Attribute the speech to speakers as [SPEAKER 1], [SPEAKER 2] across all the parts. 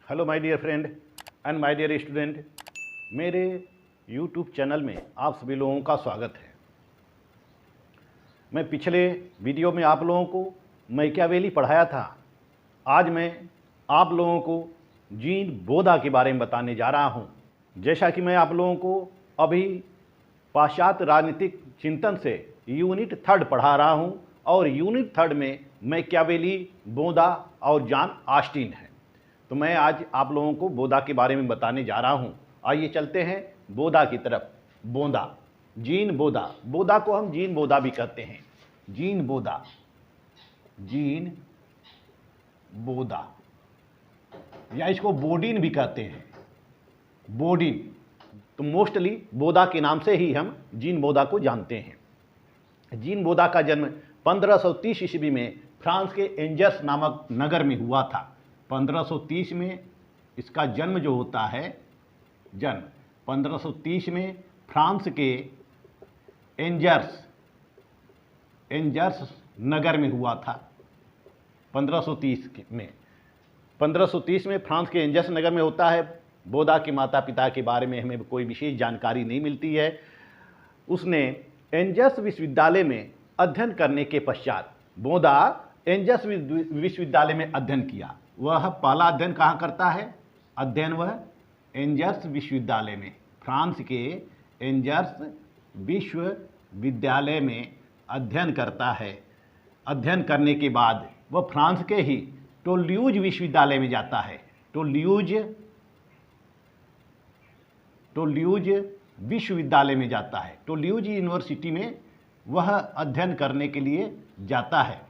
[SPEAKER 1] Hello my dear friend and my dear student, मेरे YouTube channel में आप सभी लोगों का स्वागत है। मैं पिछले वीडियो में आप लोगों को मैकियावेली पढ़ाया था। आज मैं आप लोगों को जीन बोधा के बारे में बताने जा रहा हूं। जैसा कि मैं आप लोगों को अभी पाश्चात्य राजनीतिक चिंतन से यूनिट 3 पढ़ा रहा हूं और यूनिट 3 में मैकियावेली, बोधा और जॉन ऑस्टिन है। तो मैं आज आप लोगों को बोधा के बारे में बताने जा रहा हूं। आइए चलते हैं बोधा की तरफ। बोधा, जीन बोधा, बोधा को हम जीन बोधा भी कहते हैं। जीन बोधा, जीन बोधा, या इसको बोडिन भी कहते हैं, बोडिन। तो मोस्टली बोधा के नाम से ही हम जीन बोधा को जानते हैं। जीन बोधा का जन्म 1530 ईस्वी में फ्रांस के एंजर्स नामक नगर में हुआ था। 1530 में इसका जन्म जो होता है, जन्म 1530 में फ्रांस के एंजर्स नगर में हुआ था। 1530 में फ्रांस के एंजर्स नगर में होता है। बोधा के माता पिता के बारे में हमें कोई विशेष जानकारी नहीं मिलती है। उसने एंजर्स विश्वविद्यालय में अध्ययन करने के पश्चात बोधा एंजर्स विश्वविद्यालय में अध्ययन किया। वह पहला अध्ययन कहाँ करता है? अध्ययन वह एंजर्स विश्वविद्यालय में, फ्रांस के एंजर्स विश्वविद्यालय में अध्ययन करता है। अध्ययन करने के बाद वह फ्रांस के ही टोल्यूज विश्वविद्यालय में जाता है। टोल्यूज विश्वविद्यालय में जाता है। टोल्यूज यूनिवर्सिटी में वह अध्ययन करने के लिए जाता है।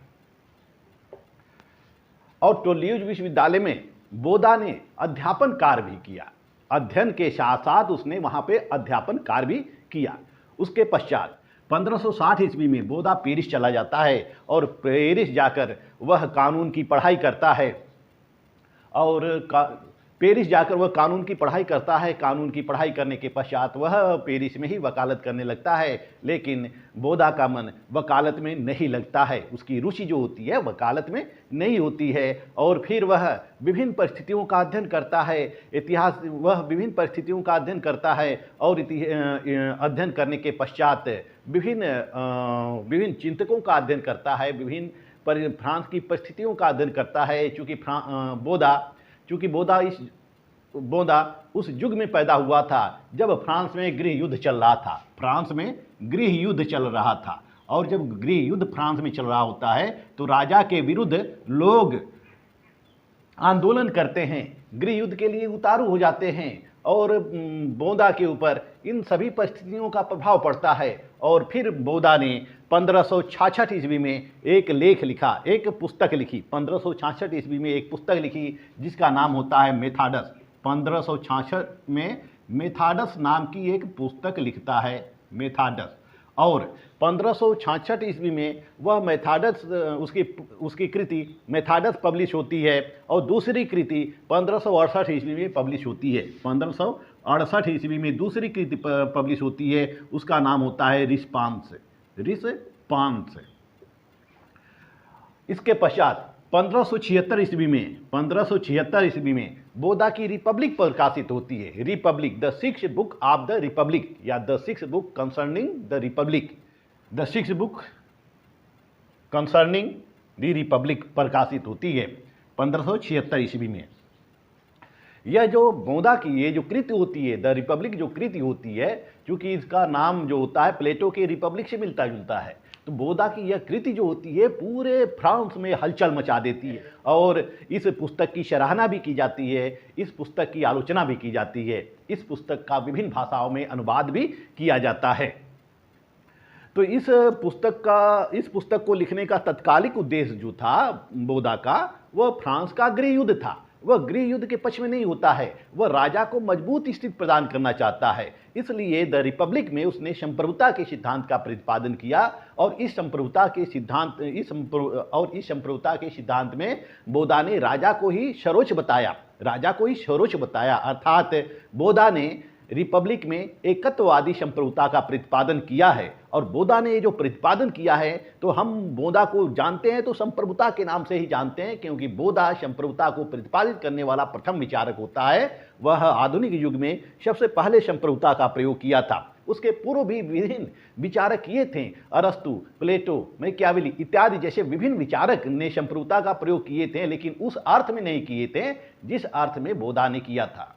[SPEAKER 1] और टोल्यूज विश्वविद्यालय में बोधा ने अध्यापन कार्य भी किया। अध्ययन के साथ साथ उसने वहाँ पे अध्यापन कार्य भी किया। उसके पश्चात 1560 ईस्वी में बोधा पेरिस चला जाता है और पेरिस जाकर वह कानून की पढ़ाई करता है। और पेरिस जाकर वह कानून की पढ़ाई करता है। कानून की पढ़ाई करने के पश्चात वह पेरिस में ही वकालत करने लगता है। लेकिन बोधा का मन वकालत में नहीं लगता है। उसकी रुचि जो होती है वकालत में नहीं होती है। और फिर वह विभिन्न परिस्थितियों का अध्ययन करता है। वह विभिन्न परिस्थितियों का अध्ययन करता है और अध्ययन करने के पश्चात विभिन्न चिंतकों का अध्ययन करता है। विभिन्न फ्रांस की परिस्थितियों का अध्ययन करता है। चूँकि बोधा उस युग में पैदा हुआ था जब फ्रांस में गृह युद्ध चल रहा था। फ्रांस में गृह युद्ध चल रहा था और जब गृह युद्ध फ्रांस में चल रहा होता है तो राजा के विरुद्ध लोग आंदोलन करते हैं, गृह युद्ध के लिए उतारू हो जाते हैं और बोधा के ऊपर इन सभी परिस्थितियों का प्रभाव पड़ता है। और फिर बोधा ने 1566 ईस्वी में एक लेख लिखा, एक पुस्तक लिखी। 1566 ईस्वी में एक पुस्तक लिखी जिसका नाम होता है मेथाडस। 1566 में मेथाडस नाम की एक पुस्तक लिखता है, मेथाडस। और 1566 ईस्वी में वह मेथाडस, उसकी कृति मेथाडस पब्लिश होती है। और दूसरी कृति 1568 ईस्वी में पब्लिश होती है। 1568 ईस्वी में दूसरी कृति पब्लिश होती है, उसका नाम होता है रिस्पांस। इसके पश्चात 1576 ईस्वी में बोधा की रिपब्लिक प्रकाशित होती है। Republic, the sixth book of the republic, या the sixth book concerning the republic, the sixth book concerning the republic प्रकाशित होती है 1576 ईस्वी में। यह जो बोधा की ये जो कृति होती है, द रिपब्लिक जो कृति होती है, क्योंकि इसका नाम जो होता है प्लेटो के रिपब्लिक से मिलता जुलता है, तो बोधा की यह कृति जो होती है पूरे फ्रांस में हलचल मचा देती है। और इस पुस्तक की सराहना भी की जाती है, इस पुस्तक की आलोचना भी की जाती है, इस पुस्तक का विभिन्न भाषाओं में अनुवाद भी किया जाता है। तो इस पुस्तक को लिखने का तत्कालिक उद्देश्य जो था बोधा का, वह फ्रांस का गृह युद्ध था। वह गृह युद्ध के पक्ष में नहीं होता है, वह राजा को मजबूत स्थिति प्रदान करना चाहता है। इसलिए द रिपब्लिक में उसने संप्रभुता के सिद्धांत का प्रतिपादन किया। और इस संप्रभुता के सिद्धांत में बोधा ने राजा को ही सर्वोच्च बताया। अर्थात बोधा ने रिपब्लिक में एकत्ववादी संप्रभुता का प्रतिपादन किया है। और बोधा ने जो प्रतिपादन किया है, तो हम बोधा को जानते हैं तो संप्रभुता के नाम से ही जानते हैं, क्योंकि बोधा संप्रभुता को प्रतिपादित करने वाला प्रथम विचारक होता है। वह आधुनिक युग में सबसे पहले संप्रभुता का प्रयोग किया था। उसके पूर्व भी विभिन्न विचारक किए थे। अरस्तु, प्लेटो, मैकियावेली इत्यादि जैसे विभिन्न विचारक ने संप्रभुता का प्रयोग किए थे, लेकिन उस अर्थ में नहीं किए थे जिस अर्थ में बोधा ने किया था।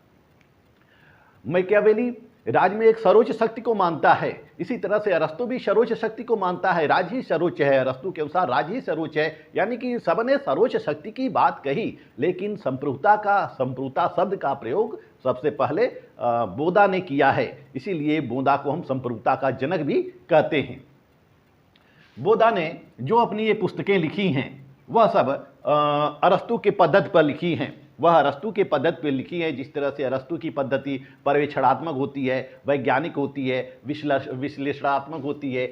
[SPEAKER 1] मैकियावेली राज में एक सर्वोच्च शक्ति को मानता है। इसी तरह से अरस्तु भी सर्वोच्च शक्ति को मानता है। राज ही सर्वोच्च है, अरस्तु के अनुसार राज ही सर्वोच्च है, यानी कि सबने सर्वोच्च शक्ति की बात कही, लेकिन संप्रभुता शब्द का प्रयोग सबसे पहले बोधा ने किया है। इसीलिए बोधा को हम संप्रभुता का जनक भी कहते हैं। बोधा ने जो अपनी ये पुस्तकें लिखी हैं वह सब अरस्तु के पद्धति पर लिखी हैं। वह अरस्तु के पद्धति पर लिखी है। जिस तरह से अरस्तु की पद्धति पर्यवेक्षणात्मक होती है, वैज्ञानिक होती है, विश्लेषणात्मक होती है,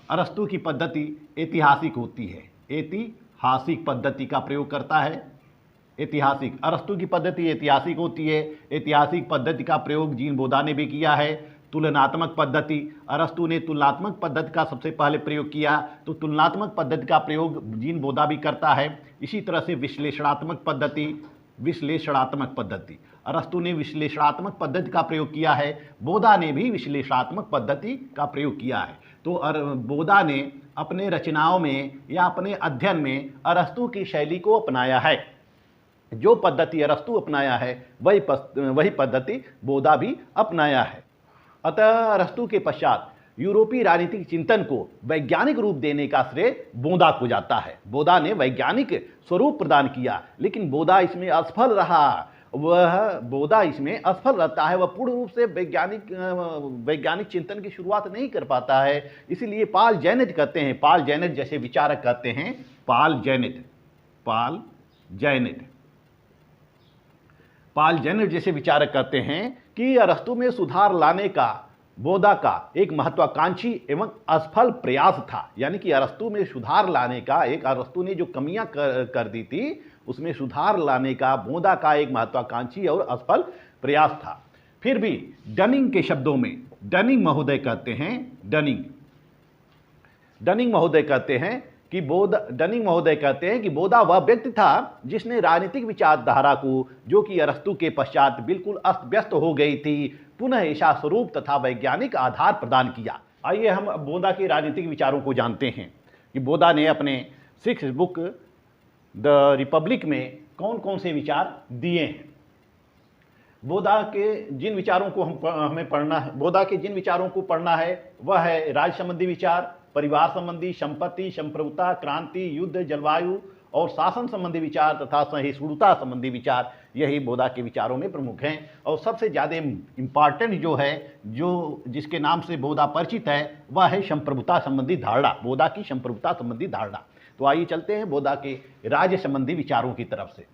[SPEAKER 1] अरस्तु की पद्धति ऐतिहासिक होती है, ऐतिहासिक पद्धति का प्रयोग करता है। ऐतिहासिक अरस्तु की पद्धति ऐतिहासिक होती है। ऐतिहासिक पद्धति का प्रयोग जीन बोधा ने भी किया है। तुलनात्मक पद्धति, अरस्तु ने तुलनात्मक पद्धति का सबसे पहले प्रयोग किया, तो तुलनात्मक पद्धति का प्रयोग जीन बोधा भी करता है। इसी तरह से विश्लेषणात्मक पद्धति अरस्तु ने विश्लेषणात्मक पद्धति का प्रयोग किया है। बोधा ने भी विश्लेषणात्मक पद्धति का प्रयोग किया है। तो बोधा ने अपने रचनाओं में या अपने अध्ययन में अरस्तु की शैली को अपनाया है। जो पद्धति अरस्तु अपनाया है वही पद्धति बोधा भी अपनाया है। अतः अरस्तु के पश्चात यूरोपीय राजनीतिक चिंतन को वैज्ञानिक रूप देने का श्रेय बोधा को जाता है। बोधा ने वैज्ञानिक स्वरूप प्रदान किया, लेकिन बोधा इसमें असफल रहा। बोधा इसमें असफल रहता है। वह पूर्ण रूप से वैज्ञानिक चिंतन की शुरुआत नहीं कर पाता है। इसीलिए पाल जैनेट कहते हैं, पाल जैनेट जैसे विचारक कहते हैं, पाल जैनेट जैसे विचारक कहते हैं कि अरस्तु में सुधार लाने का बोधा का एक महत्वाकांक्षी एवं असफल प्रयास था। यानी कि अरस्तु में सुधार लाने का अरस्तु ने जो कमियां कर दी थी, उसमें सुधार लाने का बोधा का एक महत्वाकांक्षी और असफल प्रयास था। फिर भी डनिंग के शब्दों में डनिंग महोदय कहते हैं कि बोधा वह व्यक्ति था जिसने राजनीतिक विचारधारा को, जो कि अरस्तु के पश्चात बिल्कुल अस्त व्यस्त हो गई थी, पुनः ऐसा स्वरूप तथा वैज्ञानिक आधार प्रदान किया। आइए हम बोधा के राजनीतिक विचारों को जानते हैं कि बोधा ने अपने 6th बुक द रिपब्लिक में कौन कौन से विचार दिए हैं। बोधा के जिन विचारों को बोधा के जिन विचारों को पढ़ना है वह है राज्य संबंधी विचार, परिवार संबंधी, संपत्ति, संप्रभुता, क्रांति, युद्ध, जलवायु और शासन संबंधी विचार तथा सहिष्णुता संबंधी विचार। यही बोधा के विचारों में प्रमुख हैं। और सबसे ज़्यादा इम्पॉर्टेंट जो जिसके नाम से बोधा परिचित है वह है संप्रभुता संबंधी धारणा, बोधा की संप्रभुता संबंधी धारणा। तो आइए चलते हैं बोधा के राज्य संबंधी विचारों की तरफ से।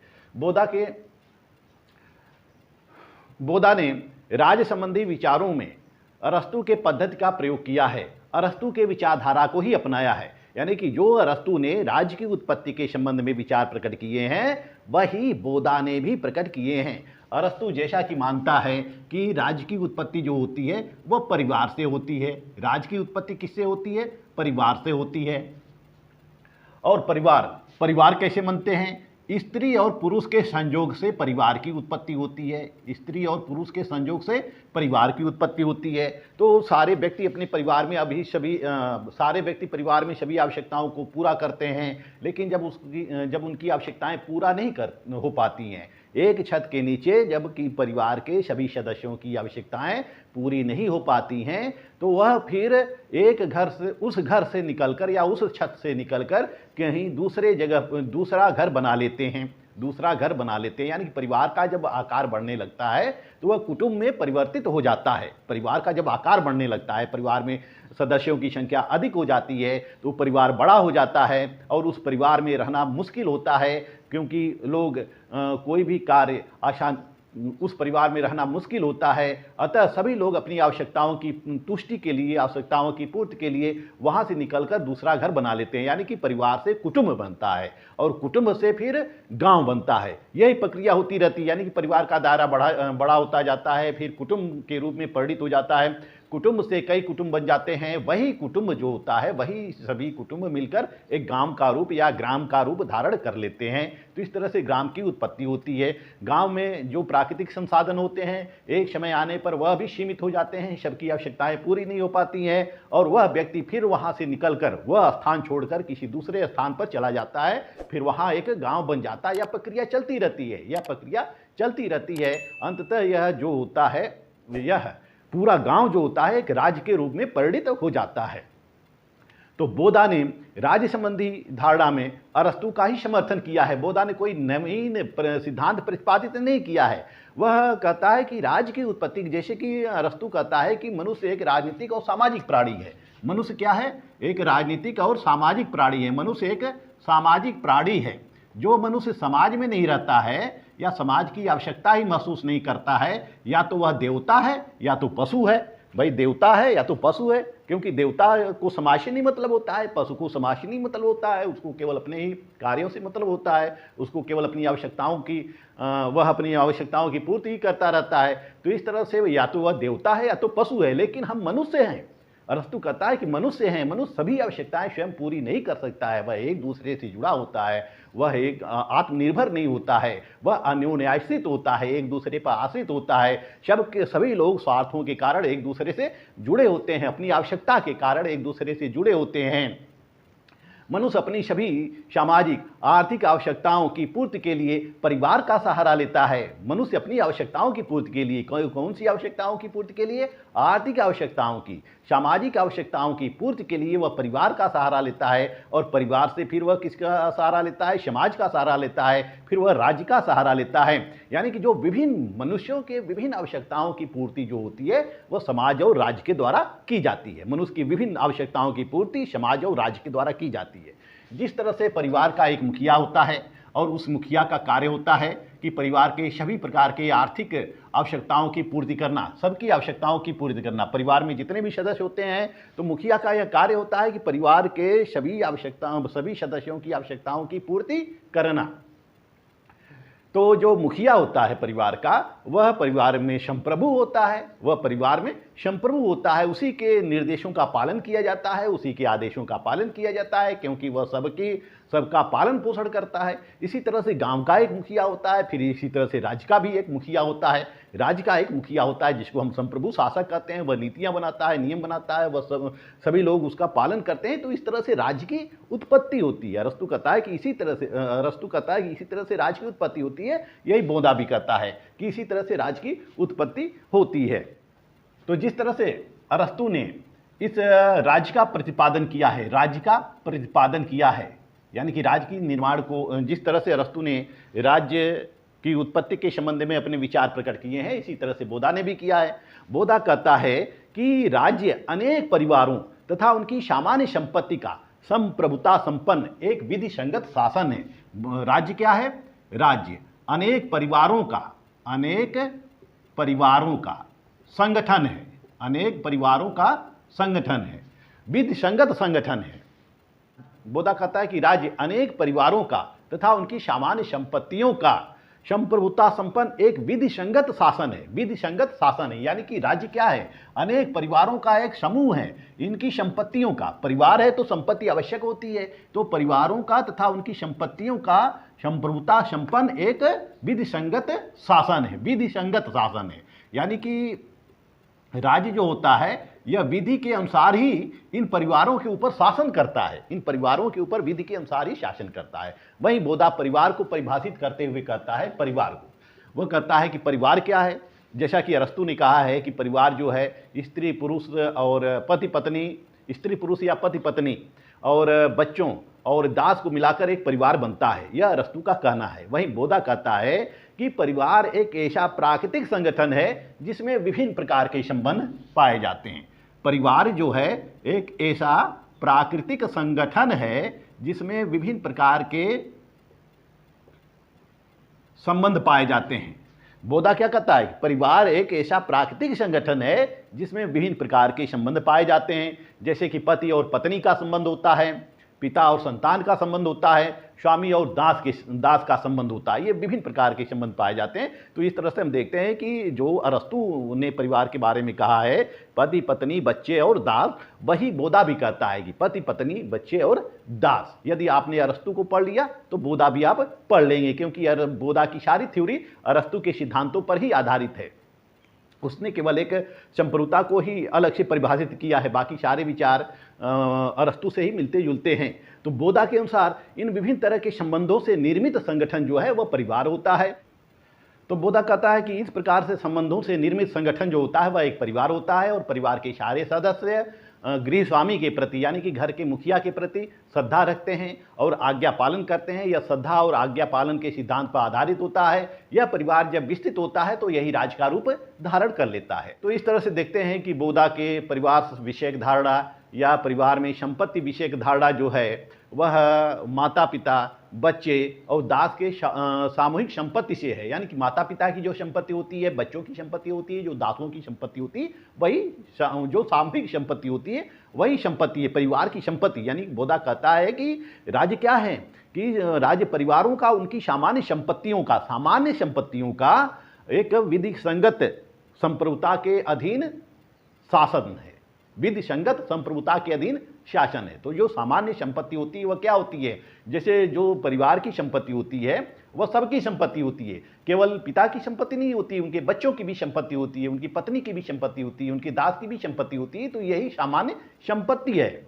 [SPEAKER 1] बोधा ने राज्य संबंधी विचारों में अरस्तु के पद्धति का प्रयोग किया है, अरस्तु के विचारधारा को ही अपनाया है। यानी कि जो अरस्तु ने राज्य की उत्पत्ति के संबंध में विचार प्रकट किए हैं वही बोधा ने भी प्रकट किए हैं। अरस्तु जैसा कि मानता है कि राज्य की उत्पत्ति जो होती है वह परिवार से होती है। राज्य की उत्पत्ति किससे होती है? परिवार से होती है। और परिवार कैसे बनते हैं? स्त्री और पुरुष के संयोग से परिवार की उत्पत्ति होती है। स्त्री और पुरुष के संयोग से परिवार की उत्पत्ति होती है। तो सारे व्यक्ति अपने परिवार में परिवार में सभी आवश्यकताओं को पूरा करते हैं, लेकिन जब उनकी आवश्यकताएं पूरा नहीं हो पाती हैं, एक छत के नीचे जबकि परिवार के सभी सदस्यों की आवश्यकताएं पूरी नहीं हो पाती हैं, तो वह फिर उस घर से निकलकर या उस छत से निकलकर कहीं दूसरा घर बना लेते हैं। यानी कि परिवार का जब आकार बढ़ने लगता है तो वह कुटुंब में परिवर्तित हो जाता है। परिवार का जब आकार बढ़ने लगता है, परिवार में सदस्यों की संख्या अधिक हो जाती है, तो परिवार बड़ा हो जाता है और उस परिवार में रहना मुश्किल होता है, क्योंकि लोग कोई भी कार्य उस परिवार में रहना मुश्किल होता है। अतः सभी लोग अपनी आवश्यकताओं की तुष्टि के लिए, आवश्यकताओं की पूर्ति के लिए वहाँ से निकलकर दूसरा घर बना लेते हैं। यानी कि परिवार से कुटुंब बनता है और कुटुंब से फिर गांव बनता है। यही प्रक्रिया होती रहती है। यानी कि परिवार का दायरा बड़ा होता जाता है, फिर कुटुंब के रूप में परिणित हो जाता है। कुटुंब से कई कुटुंब बन जाते हैं। वही कुटुंब जो होता है, वही सभी कुटुंब मिलकर एक गांव का रूप या ग्राम का रूप धारण कर लेते हैं। तो इस तरह से ग्राम की उत्पत्ति होती है। गांव में जो प्राकृतिक संसाधन होते हैं, एक समय आने पर वह भी सीमित हो जाते हैं, सबकी आवश्यकताएं पूरी नहीं हो पाती हैं और वह व्यक्ति फिर वहां से निकलकर वह स्थान छोड़कर किसी दूसरे स्थान पर चला जाता है। फिर वहां एक गाँव बन जाता है। यह प्रक्रिया चलती रहती है, यह प्रक्रिया चलती रहती है। अंततः यह जो होता है, यह पूरा गांव जो होता है एक राज्य के रूप में परिणित हो जाता है। तो बोधा ने राज्य संबंधी धारणा में अरस्तु का ही समर्थन किया है। बोधा ने कोई नवीन सिद्धांत प्रतिपादित नहीं किया है। वह कहता है कि राज्य की उत्पत्ति, जैसे कि अरस्तु कहता है कि मनुष्य एक राजनीतिक और सामाजिक प्राणी है। मनुष्य क्या है? एक राजनीतिक और सामाजिक प्राणी है। मनुष्य एक सामाजिक प्राणी है। जो मनुष्य समाज में नहीं रहता है या समाज की आवश्यकता ही महसूस नहीं करता है, या तो वह देवता है या तो पशु है। भाई देवता है या तो पशु है, क्योंकि देवता को समाज से नहीं मतलब होता है, पशु को समाज से नहीं मतलब होता है। उसको केवल अपने ही कार्यों से मतलब होता है। उसको केवल अपनी आवश्यकताओं की वह अपनी आवश्यकताओं की पूर्ति ही करता रहता है। तो इस तरह से या तो वह देवता है या तो पशु है। लेकिन हम मनुष्य हैं। अरस्तु कहता है कि मनुष्य हैं। मनुष्य सभी आवश्यकताएं स्वयं पूरी नहीं कर सकता है। वह एक दूसरे से जुड़ा होता है, वह एक आत्मनिर्भर नहीं होता है, वह अन्योन्याश्रित होता है, एक दूसरे पर आश्रित होता है। सभी लोग स्वार्थों के कारण एक दूसरे से जुड़े होते हैं, अपनी आवश्यकता के कारण एक दूसरे से जुड़े होते हैं। मनुष्य अपनी सभी सामाजिक आर्थिक आवश्यकताओं की पूर्ति के लिए परिवार का सहारा लेता है। मनुष्य अपनी आवश्यकताओं की पूर्ति के लिए, कौन सी आवश्यकताओं की पूर्ति के लिए? आर्थिक आवश्यकताओं की, सामाजिक आवश्यकताओं की पूर्ति के लिए वह परिवार का सहारा लेता है। और परिवार से फिर वह किसका सहारा लेता है? समाज का सहारा लेता है, फिर वह राज्य का सहारा लेता है। यानी कि जो विभिन्न मनुष्यों के विभिन्न आवश्यकताओं की पूर्ति जो होती है वह समाज और राज्य के द्वारा की जाती है। मनुष्य की विभिन्न आवश्यकताओं की पूर्ति समाज और राज्य के द्वारा की जाती है। जिस तरह से परिवार का एक मुखिया होता है और उस मुखिया का कार्य होता है कि परिवार के सभी प्रकार के आर्थिक आवश्यकताओं की पूर्ति करना, सबकी आवश्यकताओं की पूर्ति करना। परिवार में जितने भी सदस्य होते हैं तो मुखिया का यह कार्य होता है कि परिवार के सभी सदस्यों की आवश्यकताओं की पूर्ति करना। तो जो मुखिया होता है परिवार का, वह परिवार में संप्रभु होता है। वह परिवार में संप्रभु होता है। उसी के निर्देशों का पालन किया जाता है, उसी के आदेशों का पालन किया जाता है, क्योंकि वह सबका पालन पोषण करता है। इसी तरह से गांव का एक मुखिया होता है, फिर इसी तरह से राज्य का भी एक मुखिया होता है। राज्य का एक मुखिया होता है जिसको हम संप्रभु शासक कहते हैं। वह नीतियां बनाता है, नियम बनाता है, वह सभी लोग उसका पालन करते हैं। तो इस तरह से राज्य की उत्पत्ति होती है। अरस्तु कहता है कि इसी तरह से राज्य की उत्पत्ति होती है। यही बोधा भी कहता है कि इसी तरह से राज्य की उत्पत्ति होती है। तो जिस तरह से अरस्तु ने इस राज्य का प्रतिपादन किया है, यानी कि राज्य की निर्माण को, जिस तरह से अरस्तु ने राज्य की उत्पत्ति के संबंध में अपने विचार प्रकट किए हैं, इसी तरह से बोधा ने भी किया है। बोधा कहता है कि राज्य अनेक परिवारों तथा उनकी सामान्य संपत्ति का संप्रभुता संपन्न एक विधि संगत शासन है। राज्य क्या है? राज्य अनेक परिवारों का संगठन है। अनेक परिवारों का संगठन है, विधि संगत संगठन है। बोधा कहता है कि राज्य अनेक परिवारों का तथा उनकी सामान्य संपत्तियों का संप्रभुता संपन्न एक विधि संगत शासन है। विधि संगत शासन है यानी कि राज्य क्या है? अनेक परिवारों का एक समूह है। इनकी संपत्तियों का, परिवार है तो संपत्ति आवश्यक होती है, तो परिवारों का तथा उनकी संपत्तियों का संप्रभुता संपन्न एक विधि संगत शासन है। विधि संगत शासन है यानी कि राज्य जो होता है यह विधि के अनुसार ही इन परिवारों के ऊपर शासन करता है। इन परिवारों के ऊपर विधि के अनुसार ही शासन करता है। वहीं बोधा परिवार को परिभाषित करते हुए कहता है परिवार को, वह कहता है कि परिवार क्या है। जैसा कि अरस्तु ने कहा है कि परिवार जो है स्त्री पुरुष और पति पत्नी, स्त्री पुरुष या पति पत्नी और बच्चों और दास को मिलाकर एक परिवार बनता है। यह अरस्तु का कहना है। वहीं बोधा कहता है कि परिवार एक ऐसा प्राकृतिक संगठन है जिसमें विभिन्न प्रकार के संबंध पाए जाते हैं। परिवार जो है एक ऐसा प्राकृतिक संगठन है जिसमें विभिन्न प्रकार के संबंध पाए जाते हैं। बोधा क्या कहता है? परिवार एक ऐसा प्राकृतिक संगठन है जिसमें विभिन्न प्रकार के संबंध पाए जाते हैं, जैसे कि पति और पत्नी का संबंध होता है, पिता और संतान का संबंध होता है, स्वामी और दास का संबंध होता है। ये विभिन्न प्रकार के संबंध पाए जाते हैं। तो इस तरह से हम देखते हैं कि जो अरस्तु ने परिवार के बारे में कहा है, पति पत्नी बच्चे और दास, वही बोधा भी कहता है कि पति पत्नी बच्चे और दास। यदि आपने अरस्तु को पढ़ लिया तो बोधा भी आप पढ़ लेंगे, क्योंकि बोधा की सारी थ्योरी अरस्तु के सिद्धांतों पर ही आधारित है। उसने केवल एक संप्रभुता को ही अलग से परिभाषित किया है, बाकी सारे विचार अरस्तु से ही मिलते जुलते हैं। तो बोधा के अनुसार इन विभिन्न तरह के संबंधों से निर्मित संगठन जो है वह परिवार होता है। तो बोधा कहता है कि इस प्रकार से संबंधों से निर्मित संगठन जो होता है वह एक परिवार होता है, और परिवार के सारे सदस्य गृह स्वामी के प्रति यानी कि घर के मुखिया के प्रति श्रद्धा रखते हैं और आज्ञा पालन करते हैं। यह श्रद्धा और आज्ञा पालन के सिद्धांत पर आधारित होता है। यह परिवार जब विस्तृत होता है तो यही राज का रूप धारण कर लेता है। तो इस तरह से देखते हैं कि बोधा के परिवार विषयक धारणा या परिवार में संपत्ति विषयक धारणा जो है वह माता पिता बच्चे और दास के सामूहिक संपत्ति से है। यानी कि माता पिता की जो संपत्ति होती है, बच्चों की संपत्ति होती है, जो दासों की संपत्ति होती है, वही जो सामूहिक संपत्ति होती है वही संपत्ति है, परिवार की संपत्ति। यानी बोधा कहता है कि राज्य क्या है कि राज्य परिवारों का उनकी सामान्य संपत्तियों का एक विधि संगत संप्रभुता के अधीन शासन है, विधि संगत संप्रभुता के अधीन शासन है। तो जो सामान्य संपत्ति होती है वह क्या होती है? जैसे जो परिवार की संपत्ति होती है वह सबकी संपत्ति होती है, केवल पिता की संपत्ति नहीं होती, उनके बच्चों की भी संपत्ति होती है, उनकी पत्नी की भी संपत्ति होती है, उनके दास की भी संपत्ति होती है। तो यही सामान्य संपत्ति है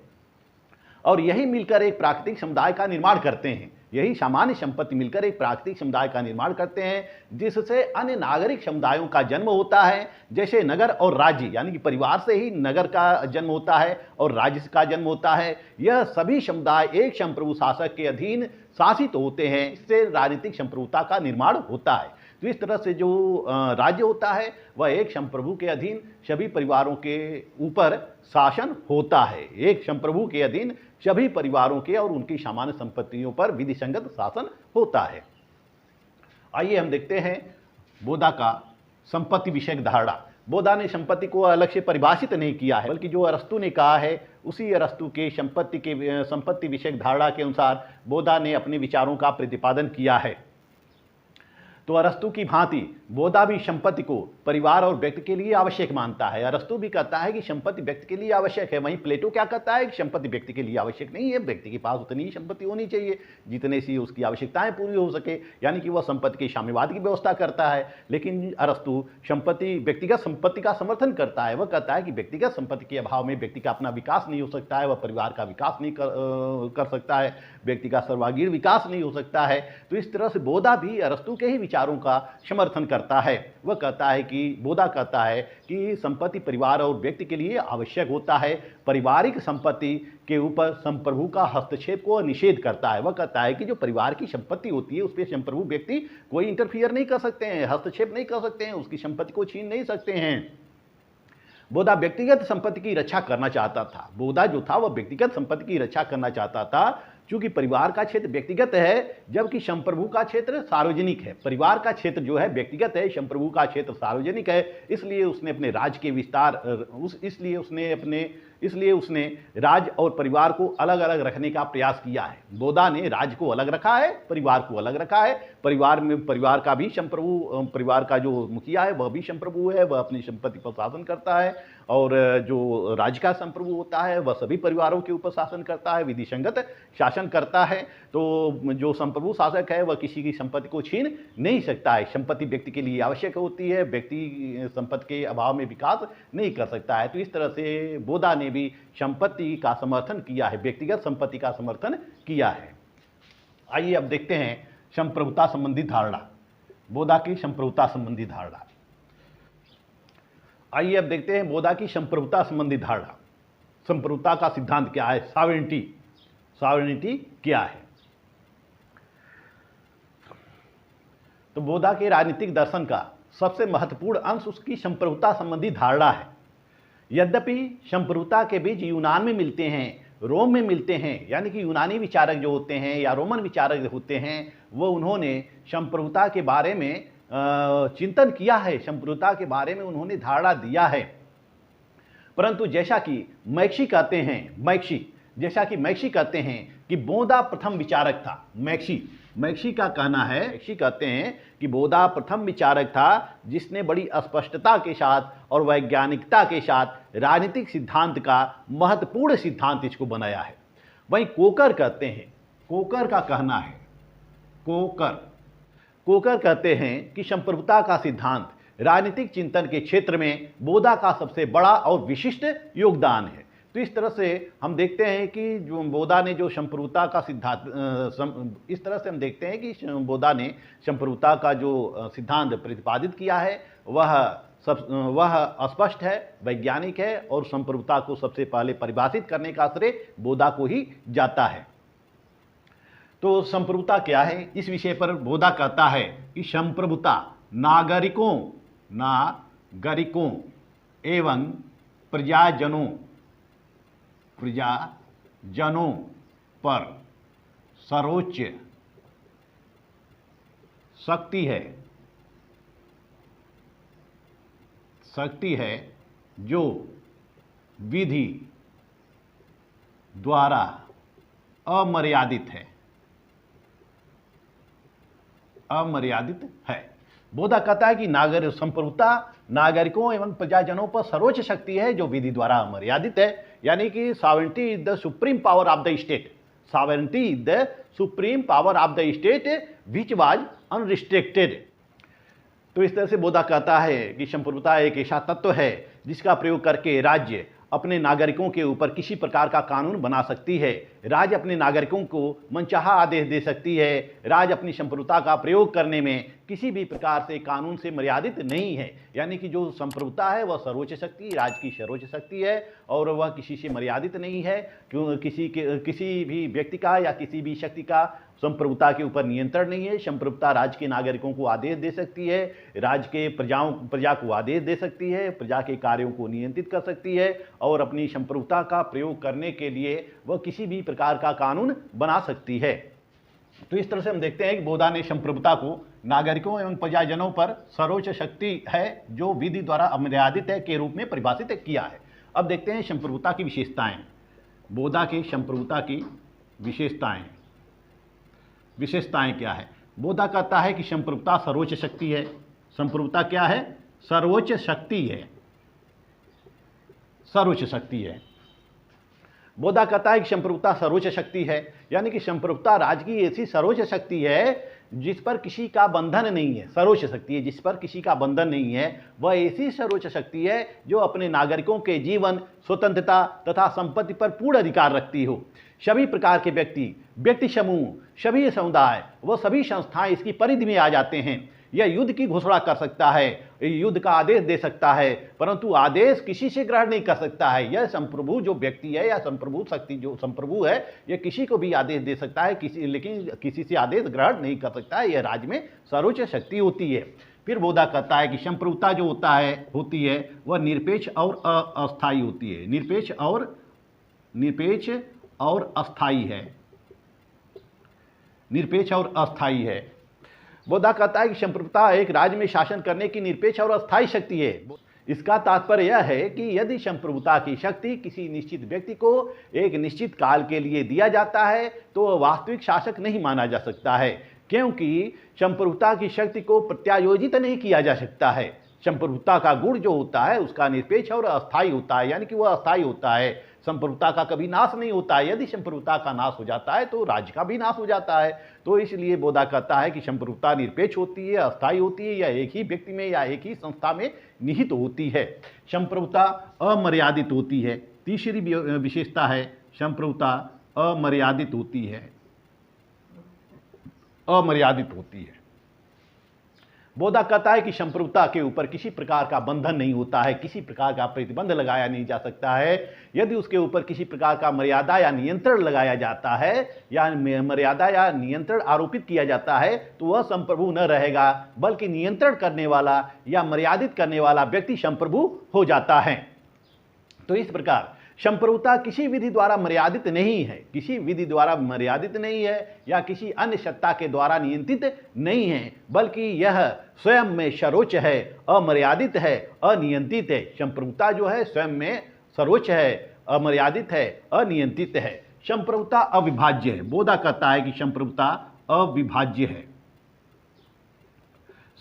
[SPEAKER 1] और यही मिलकर एक प्राकृतिक समुदाय का निर्माण करते हैं। यही सामान्य संपत्ति मिलकर एक प्राकृतिक समुदाय का निर्माण करते हैं, जिससे अन्य नागरिक समुदायों का जन्म होता है। जैसे नगर और राज्य, यानी कि परिवार से ही नगर का जन्म होता है और राज्य का जन्म होता है। यह सभी समुदाय एक संप्रभु शासक के अधीन शासित होते हैं, इससे राजनीतिक संप्रभुता का निर्माण होता है। तो इस तरह से जो राज्य होता है वह एक संप्रभु के अधीन सभी परिवारों के ऊपर शासन होता है। एक संप्रभु के अधीन सभी परिवारों के और उनकी सामान्य संपत्तियों पर विधि संगत शासन होता है। आइए हम देखते हैं बोधा का संपत्ति विषयक धारणा। बोधा ने संपत्ति को अलग से परिभाषित नहीं किया है, बल्कि जो अरस्तु ने कहा है उसी अरस्तु के संपत्ति विषयक धारणा के अनुसार बोधा ने अपने विचारों का प्रतिपादन किया है। तो अरस्तु की भांति बोधा भी संपत्ति को परिवार और व्यक्ति के लिए आवश्यक मानता है। अरस्तु भी कहता है कि संपत्ति व्यक्ति के लिए आवश्यक है, वहीं प्लेटो क्या कहता है कि संपत्ति व्यक्ति के लिए आवश्यक नहीं है, व्यक्ति के पास उतनी ही संपत्ति होनी चाहिए जितने से उसकी आवश्यकताएं पूरी हो सके। यानी कि वह संपत्ति के साम्यवाद की व्यवस्था करता है। लेकिन अरस्तु व्यक्तिगत संपत्ति का समर्थन करता है। वह कहता है कि व्यक्तिगत संपत्ति के अभाव में व्यक्ति का अपना विकास नहीं हो सकता है, वह परिवार का विकास नहीं कर सकता है, व्यक्ति का सर्वांगीण विकास नहीं हो सकता है। तो इस तरह से बोधा भी अरस्तु के ही विचारों का समर्थन करता है। वह कहता है कि बोधा कहता है कि संपत्ति परिवार और व्यक्ति के लिए आवश्यक होता है। पारिवारिक संपत्ति के ऊपर संप्रभु का हस्तक्षेप को निषेध करता है। वह कहता है कि जो परिवार की संपत्ति होती है उस पर संप्रभु व्यक्ति कोई इंटरफियर नहीं कर सकते हैं, हस्तक्षेप नहीं कर सकते हैं, उसकी संपत्ति को छीन नहीं सकते हैं। बोधा व्यक्तिगत संपत्ति की रक्षा करना चाहता था। बोधा जो था वह व्यक्तिगत संपत्ति की रक्षा करना चाहता था, क्योंकि परिवार का क्षेत्र व्यक्तिगत है जबकि संप्रभु का क्षेत्र सार्वजनिक है। परिवार का क्षेत्र जो है व्यक्तिगत है, संप्रभु का क्षेत्र सार्वजनिक है। इसलिए उसने अपने राज्य के विस्तार इसलिए उसने राज्य और परिवार को अलग अलग रखने का प्रयास किया है। बोधा ने राज्य को अलग रखा है, परिवार को अलग रखा है। परिवार का भी संप्रभु, परिवार का जो मुखिया है वह भी संप्रभु है, वह अपनी संपत्ति पर शासन करता है, और जो राज्य का संप्रभु होता है वह सभी परिवारों के ऊपर शासन करता है, विधि संगत शासन करता है। तो जो संप्रभु शासक है वह किसी की संपत्ति को छीन नहीं सकता है। संपत्ति व्यक्ति के लिए आवश्यक होती है, व्यक्ति संपत्ति के अभाव में विकास नहीं कर सकता है। तो इस तरह से बोधा ने भी संपत्ति का समर्थन किया है, व्यक्तिगत संपत्ति का समर्थन किया है। आइए अब देखते हैं संप्रभुता संबंधी धारणा, बोधा की संप्रभुता संबंधी धारणा। आइए अब देखते हैं बोधा की संप्रभुता संबंधी धारणा। संप्रभुता का सिद्धांत क्या है? सॉवरेनिटी क्या है? तो बोधा के राजनीतिक दर्शन का सबसे महत्वपूर्ण अंश उसकी संप्रभुता संबंधी धारणा है। यद्यपि संप्रभुता के बीज यूनान में मिलते हैं, रोम में मिलते हैं, यानी कि यूनानी विचारक जो होते हैं या रोमन विचारक होते हैं वो उन्होंने संप्रभुता के बारे में चिंतन किया है, संप्रभुता के बारे में उन्होंने धारणा दिया है। परंतु जैसा कि मैक्सी कहते हैं कि बोधा प्रथम विचारक था। मैक्सी का कहना है, मैक्सी कहते हैं कि बोधा प्रथम विचारक था जिसने बड़ी स्पष्टता के साथ और वैज्ञानिकता के साथ राजनीतिक सिद्धांत का महत्वपूर्ण सिद्धांत इसको बनाया है। वहीं कोकर कहते हैं, कोकर का कहना है, कोकर कहते हैं कि संप्रभुता का सिद्धांत राजनीतिक चिंतन के क्षेत्र में बोधा का सबसे बड़ा और विशिष्ट योगदान है। तो इस तरह से हम देखते हैं कि जो बोधा ने जो संप्रभुता का सिद्धांत, इस तरह से हम देखते हैं कि बोधा ने संप्रभुता का जो सिद्धांत प्रतिपादित किया है वह स्पष्ट है, वैज्ञानिक है और संप्रभुता को सबसे पहले परिभाषित करने का श्रेय बोधा को ही जाता है। तो संप्रभुता क्या है, इस विषय पर बोधा कहता है कि संप्रभुता नागरिकों एवं प्रजाजनों पर सर्वोच्च शक्ति है जो विधि द्वारा अमर्यादित है। बोधा कहता है कि संप्रभुता नागरिकों एवं प्रजाजनों पर सर्वोच्च शक्ति है जो विधि द्वारा अमर्यादित है, यानी कि sovereignty is the supreme power of the state. Sovereignty is the supreme power of the state which was unrestricted. तो इस तरह से बोधा कहता है कि संप्रभुता एक ऐसा तत्व है जिसका प्रयोग करके राज्य अपने नागरिकों के ऊपर किसी प्रकार का कानून बना सकती है। राज्य अपने नागरिकों को मनचाहा आदेश दे सकती है। राज्य अपनी संप्रभुता का प्रयोग करने में किसी भी प्रकार से कानून से मर्यादित नहीं है, यानी कि जो संप्रभुता है वह सर्वोच्च शक्ति, राज्य की सर्वोच्च शक्ति है और वह किसी से मर्यादित नहीं है। क्यों किसी भी व्यक्ति का या किसी भी शक्ति का संप्रभुता के ऊपर नियंत्रण नहीं है। संप्रभुता राज्य के नागरिकों को आदेश दे सकती है, राज्य के प्रजा को आदेश दे सकती है, प्रजा के कार्यों को नियंत्रित कर सकती है और अपनी संप्रभुता का प्रयोग करने के लिए वह किसी भी प्रकार का कानून बना सकती है। तो इस तरह से हम देखते हैं कि बोधा ने संप्रभुता को नागरिकों एवं प्रजाजनों पर सर्वोच्च शक्ति है जो विधि द्वारा अमर्यादित है के रूप में परिभाषित किया है। अब देखते हैं संप्रभुता की विशेषताएं। बोधा के संप्रभुता की विशेषताएं क्या है। बोधा कहता है कि संप्रभुता सर्वोच्च शक्ति है। संप्रभुता क्या है? सर्वोच्च शक्ति है। बोधा कहता है कि संप्रभुता सर्वोच्च शक्ति है, यानी कि संप्रभुता राज्य की ऐसी सर्वोच्च शक्ति है जिस पर किसी का बंधन नहीं है। सर्वोच्च शक्ति है जिस पर किसी का बंधन नहीं है, वह ऐसी सर्वोच्च शक्ति है जो अपने नागरिकों के जीवन, स्वतंत्रता तथा संपत्ति पर पूर्ण अधिकार रखती हो। सभी प्रकार के व्यक्ति समूह, सभी समुदाय व सभी संस्थाएं इसकी परिधि में आ जाते हैं। यह युद्ध की घोषणा कर सकता है, युद्ध का आदेश दे सकता है, परंतु आदेश किसी से ग्रहण नहीं कर सकता है। यह संप्रभु जो व्यक्ति है या संप्रभु शक्ति जो संप्रभु है, यह किसी को भी आदेश दे सकता है, लेकिन किसी से आदेश ग्रहण नहीं कर सकता है। यह राज्य में सर्वोच्च शक्ति होती है। फिर बोधा कहता है कि संप्रभुता जो होती है वह निरपेक्ष और अस्थायी होती है। निरपेक्ष और अस्थायी है। बोधा कहता है कि संप्रभुता एक राज्य में शासन करने की निरपेक्ष और अस्थायी शक्ति है। इसका तात्पर्य यह है कि यदि संप्रभुता की शक्ति किसी निश्चित व्यक्ति को एक निश्चित काल के लिए दिया जाता है तो वह वास्तविक शासक नहीं माना जा सकता है, क्योंकि संप्रभुता की शक्ति को प्रत्यायोजित नहीं किया जा सकता है। संप्रभुता का गुण जो होता है उसका निरपेक्ष और अस्थायी होता है, यानी कि वह अस्थायी होता है। संप्रभुता का कभी नाश नहीं होता है। यदि संप्रभुता का नाश हो जाता है तो राज्य का भी नाश हो जाता है। तो इसलिए बोधा कहता है कि संप्रभुता निरपेक्ष होती है, अस्थायी होती है, या एक ही व्यक्ति में या एक ही संस्था में निहित होती है। संप्रभुता अमर्यादित होती है। तीसरी विशेषता है संप्रभुता अमर्यादित होती है। बोधा कहता है कि संप्रभुता के ऊपर किसी प्रकार का बंधन नहीं होता है, किसी प्रकार का प्रतिबंध लगाया नहीं जा सकता है। यदि उसके ऊपर किसी प्रकार का मर्यादा या नियंत्रण लगाया जाता है या मर्यादा या नियंत्रण आरोपित किया जाता है तो वह संप्रभु न रहेगा, बल्कि नियंत्रण करने वाला या मर्यादित करने वाला व्यक्ति संप्रभु हो जाता है। तो इस प्रकार संप्रभुता किसी विधि द्वारा मर्यादित नहीं है, किसी विधि द्वारा मर्यादित नहीं है या किसी अन्य सत्ता के द्वारा नियंत्रित नहीं है, बल्कि यह स्वयं में सर्वोच्च है, अमर्यादित है, अनियंत्रित है। संप्रभुता जो है स्वयं में सर्वोच्च है, अमर्यादित है, अनियंत्रित है। संप्रभुता अविभाज्य है। बोधा कहता है कि संप्रभुता अविभाज्य है,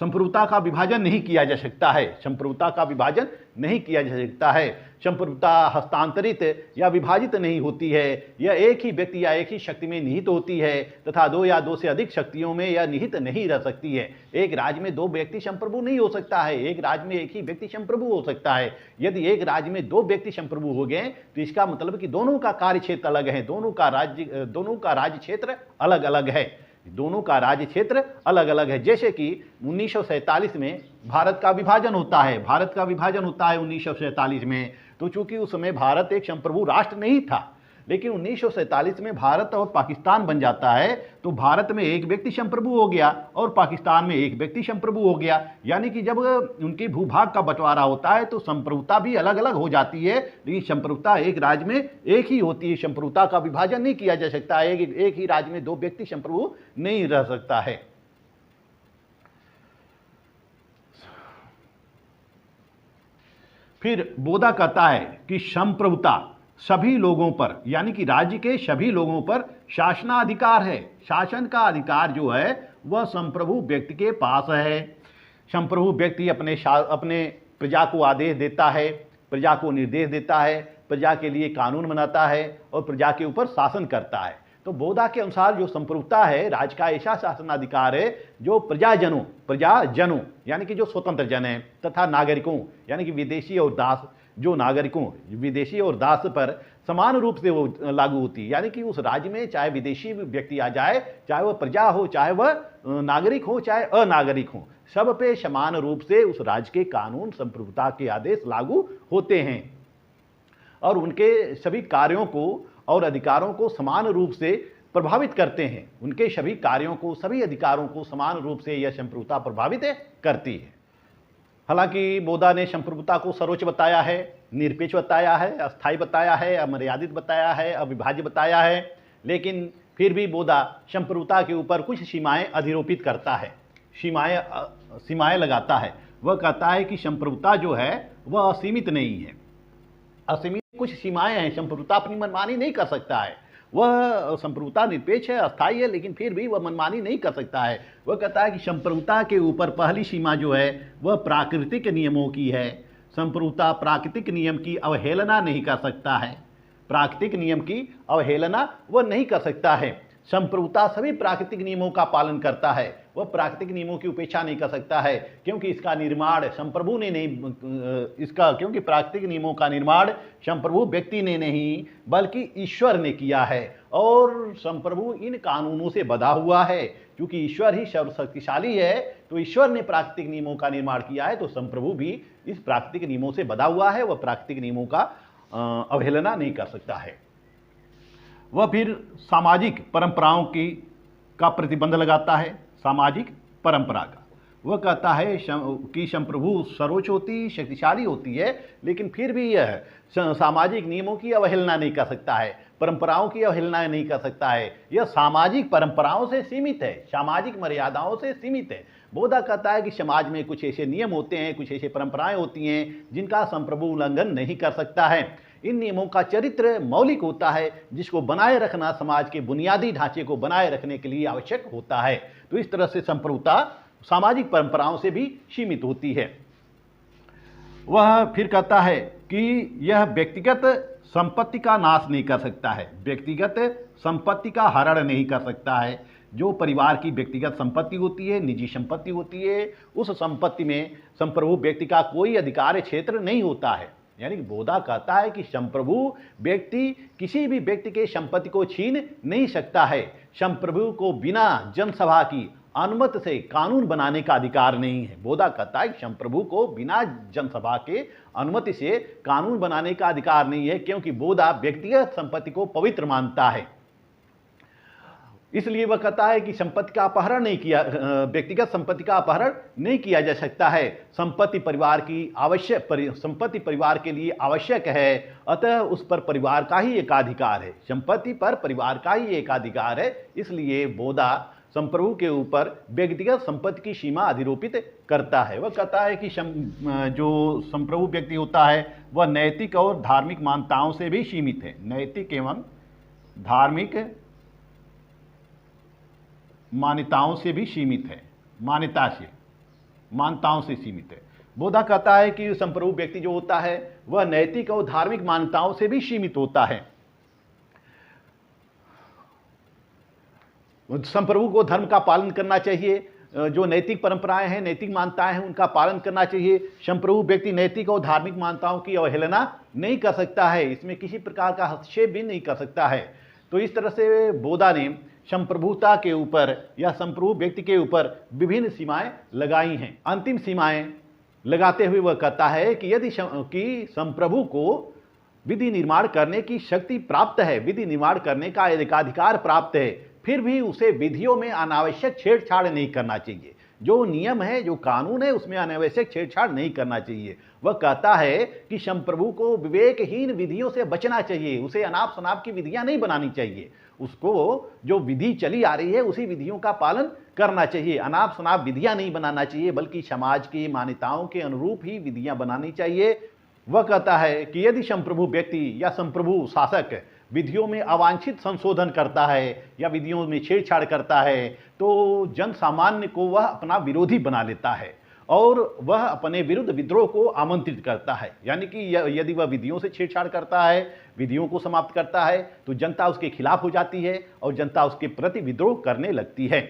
[SPEAKER 1] संप्रभुता का विभाजन नहीं किया जा सकता है, संप्रभुता का विभाजन नहीं किया जा सकता है। संप्रभुता हस्तांतरित या विभाजित नहीं होती है, यह एक ही व्यक्ति या एक ही शक्ति में निहित होती है तथा दो या दो से अधिक शक्तियों में यह निहित नहीं रह सकती है। एक राज्य में दो व्यक्ति संप्रभु नहीं हो सकता है, एक राज्य में एक ही व्यक्ति संप्रभु हो सकता है। यदि एक राज्य में दो व्यक्ति संप्रभु हो गए तो इसका मतलब कि दोनों का कार्य क्षेत्र अलग है, दोनों का राज्य क्षेत्र अलग अलग है, दोनों का राज्य क्षेत्र अलग अलग है। जैसे कि 1947 में भारत का विभाजन होता है, भारत का विभाजन होता है 1947 में, तो चूंकि उस समय भारत एक संप्रभु राष्ट्र नहीं था, लेकिन 1947 में भारत और पाकिस्तान बन जाता है, तो भारत में एक व्यक्ति संप्रभु हो गया और पाकिस्तान में एक व्यक्ति संप्रभु हो गया। यानी कि जब उनकी भूभाग का बंटवारा होता है तो संप्रभुता भी अलग अलग हो जाती है, लेकिन संप्रभुता एक राज्य में एक ही होती है। संप्रभुता का विभाजन नहीं किया जा सकता है, एक ही राज्य में दो व्यक्ति संप्रभु नहीं रह सकता है। फिर बोधा कहता है कि संप्रभुता सभी लोगों पर, यानी कि राज्य के सभी लोगों पर शासनाधिकार है। शासन का अधिकार जो है वह संप्रभु व्यक्ति के पास है। संप्रभु व्यक्ति अपने प्रजा को आदेश देता है, प्रजा को निर्देश देता है, प्रजा के लिए कानून बनाता है और प्रजा के ऊपर शासन करता है। तो बोधा के अनुसार जो संप्रभुता है, राज्य का ऐसा शासनाधिकार है जो प्रजाजनों यानी कि जो स्वतंत्र जन है तथा नागरिकों यानी कि विदेशी और दास, जो नागरिकों विदेशी और दास पर समान रूप से वो लागू होती है। यानी कि उस राज्य में चाहे विदेशी व्यक्ति आ जाए, चाहे वह प्रजा हो, चाहे वह नागरिक हो, चाहे अनागरिक हो, सब पे समान रूप से उस राज्य के कानून संप्रभुता के आदेश लागू होते हैं और उनके सभी कार्यों को और अधिकारों को समान रूप से प्रभावित करते हैं। उनके सभी कार्यों को, सभी अधिकारों को समान रूप से यह संप्रभुता प्रभावित करती है। हालांकि बोधा ने संप्रभुता को सर्वोच्च बताया है, निरपेक्ष बताया है, अस्थायी बताया है, अमर्यादित बताया है, अविभाज्य बताया है, लेकिन फिर भी बोधा संप्रभुता के ऊपर कुछ सीमाएं अधिरोपित करता है, सीमाएं लगाता है। वह कहता है कि संप्रभुता जो है वह असीमित नहीं है, असीमित कुछ सीमाएं हैं, संप्रभुता अपनी मनमानी नहीं कर सकता है। वह संप्रभुता निरपेक्ष है, अस्थायी है, लेकिन फिर भी वह मनमानी नहीं कर सकता है। वह कहता है कि संप्रभुता के ऊपर पहली सीमा जो है वह प्राकृतिक नियमों की है। संप्रभुता प्राकृतिक नियम की अवहेलना नहीं कर सकता है, प्राकृतिक नियम की अवहेलना वह नहीं कर सकता है। संप्रभुता सभी प्राकृतिक नियमों का पालन करता है, वह प्राकृतिक नियमों की उपेक्षा नहीं कर सकता है, क्योंकि इसका निर्माण संप्रभु ने नहीं, क्योंकि प्राकृतिक नियमों का निर्माण संप्रभु व्यक्ति ने नहीं बल्कि ईश्वर ने किया है और संप्रभु इन कानूनों से बंधा हुआ है। क्योंकि ईश्वर ही सर्वशक्तिशाली है, तो ईश्वर ने प्राकृतिक नियमों का निर्माण किया है, तो संप्रभु भी इस प्राकृतिक नियमों से बंधा हुआ है, वह प्राकृतिक नियमों का अवहेलना नहीं कर सकता है। वह फिर सामाजिक परंपराओं का प्रतिबंध लगाता है, सामाजिक परंपरा का। वह कहता है कि संप्रभु सर्वोच्च होती, शक्तिशाली होती है, लेकिन फिर भी यह सामाजिक नियमों की अवहेलना नहीं कर सकता है, परंपराओं की अवहेलना नहीं कर सकता है। यह सामाजिक परंपराओं से सीमित है, सामाजिक मर्यादाओं से सीमित है। बोधा कहता है कि समाज में कुछ ऐसे नियम होते हैं, कुछ ऐसे परंपराएं होती हैं जिनका संप्रभु उल्लंघन नहीं कर सकता है। इन नियमों का चरित्र मौलिक होता है, जिसको बनाए रखना समाज के बुनियादी ढांचे को बनाए रखने के लिए आवश्यक होता है। तो इस तरह से संप्रभुता सामाजिक परंपराओं से भी सीमित होती है। वह फिर कहता है कि यह व्यक्तिगत संपत्ति का नाश नहीं कर सकता है, व्यक्तिगत संपत्ति का हरण नहीं कर सकता है। जो परिवार की व्यक्तिगत संपत्ति होती है, निजी संपत्ति होती है, उस संपत्ति में संप्रभु व्यक्ति का कोई अधिकार क्षेत्र नहीं होता है। यानी कि बोधा कहता है कि संप्रभु व्यक्ति किसी भी व्यक्ति के संपत्ति को छीन नहीं सकता है। संप्रभु को बिना जनसभा की अनुमति से कानून बनाने का अधिकार नहीं है। बोधा कहता है कि संप्रभु को बिना जनसभा के अनुमति से कानून बनाने का अधिकार नहीं है, क्योंकि बोधा व्यक्तिगत संपत्ति को पवित्र मानता है। इसलिए वह कहता है कि संपत्ति का अपहरण नहीं किया, व्यक्तिगत संपत्ति का अपहरण नहीं किया जा सकता है। संपत्ति परिवार के लिए आवश्यक है, अतः उस पर परिवार का ही एकाधिकार है। संपत्ति पर परिवार का ही एकाधिकार है, इसलिए बोधा संप्रभु के ऊपर व्यक्तिगत संपत्ति की सीमा अधिरोपित करता है। वह कहता है कि जो संप्रभु व्यक्ति होता है वह नैतिक और धार्मिक मान्यताओं से भी सीमित है। नैतिक एवं धार्मिक मान्यताओं से भी सीमित है, मान्यताओं से सीमित है। बोधा कहता है कि संप्रभु व्यक्ति जो होता है वह नैतिक और धार्मिक मान्यताओं से भी सीमित होता है। संप्रभु को धर्म का पालन करना चाहिए, जो नैतिक परंपराएं हैं, नैतिक मान्यताएं हैं, उनका पालन करना चाहिए। संप्रभु व्यक्ति नैतिक और धार्मिक मान्यताओं की अवहेलना नहीं कर सकता है, इसमें किसी प्रकार का हस्तक्षेप भी नहीं कर सकता है। तो इस तरह से बोधा ने संप्रभुता के ऊपर या संप्रभु व्यक्ति के ऊपर विभिन्न सीमाएं लगाई हैं। अंतिम सीमाएं लगाते हुए वह कहता है कि यदि संप्रभु को विधि निर्माण करने की शक्ति प्राप्त है, विधि निर्माण करने का एकाधिकार प्राप्त है, फिर भी उसे विधियों में अनावश्यक छेड़छाड़ नहीं करना चाहिए। जो नियम है, जो कानून है, उसमें अनावश्यक छेड़छाड़ नहीं करना चाहिए। वह कहता है कि संप्रभु को विवेकहीन विधियों से बचना चाहिए, उसे अनाप शनाप की विधियां नहीं बनानी चाहिए, उसको जो विधि चली आ रही है उसी विधियों का पालन करना चाहिए। अनाप शनाप विधियां नहीं बनाना चाहिए, बल्कि समाज की मान्यताओं के अनुरूप ही विधियां बनानी चाहिए। वह कहता है कि यदि संप्रभु व्यक्ति या संप्रभु शासक विधियों में अवांछित संशोधन करता है या विधियों में छेड़छाड़ करता है तो जन सामान्य को वह अपना विरोधी बना लेता है और वह अपने विरुद्ध विद्रोह को आमंत्रित करता है। यानी कि यदि वह विधियों से छेड़छाड़ करता है, विधियों को समाप्त करता है, तो जनता उसके खिलाफ हो जाती है और जनता उसके प्रति विद्रोह करने लगती है।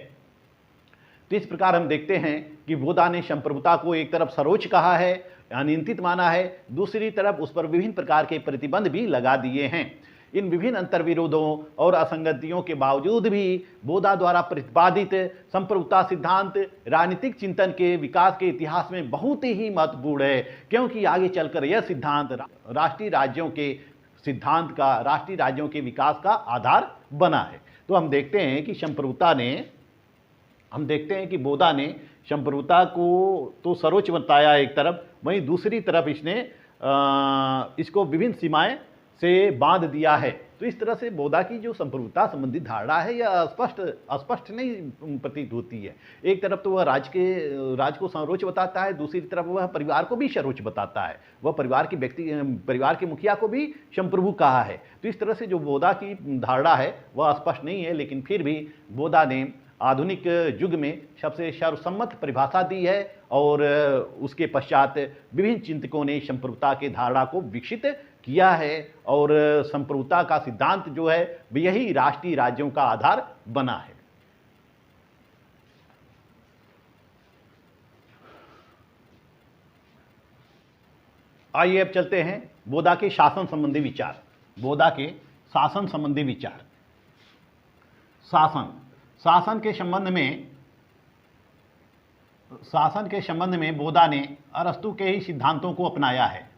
[SPEAKER 1] तो इस प्रकार हम देखते हैं कि बोधा ने संप्रभुता को एक तरफ सर्वोच्च कहा है, अनियंत्रित माना है, दूसरी तरफ उस पर विभिन्न प्रकार के प्रतिबंध भी लगा दिए हैं। इन विभिन्न अंतर्विरोधों और असंगतियों के बावजूद भी बोधा द्वारा प्रतिपादित संप्रभुता सिद्धांत राजनीतिक चिंतन के विकास के इतिहास में बहुत ही महत्वपूर्ण है, क्योंकि आगे चलकर यह सिद्धांत राष्ट्रीय राज्यों के सिद्धांत का, राष्ट्रीय राज्यों के विकास का आधार बना है। तो हम देखते हैं कि बोधा ने संप्रभुता को तो सर्वोच्च बताया एक तरफ, वहीं दूसरी तरफ इसने इसको विभिन्न सीमाएं से बांध दिया है। तो इस तरह से बोधा की जो संप्रभुता संबंधित धारणा है यह अस्पष्ट नहीं प्रतीत होती है। एक तरफ तो वह राज को सर्वोच्च बताता है, दूसरी तरफ वह परिवार को भी सर्वोच्च बताता है, वह परिवार के मुखिया को भी संप्रभु कहा है। तो इस तरह से जो बोधा की धारणा है वह स्पष्ट नहीं है, लेकिन फिर भी बोधा ने आधुनिक युग में सबसे सर्वसम्मत परिभाषा दी है और उसके पश्चात विभिन्न चिंतकों ने संप्रभुता के धारणा को विकसित किया है और संप्रभुता का सिद्धांत जो है यही राष्ट्रीय राज्यों का आधार बना है। आइए अब चलते हैं बोधा के शासन संबंधी विचार। बोधा के शासन संबंधी विचार। शासन के संबंध में बोधा ने अरस्तु के ही सिद्धांतों को अपनाया है।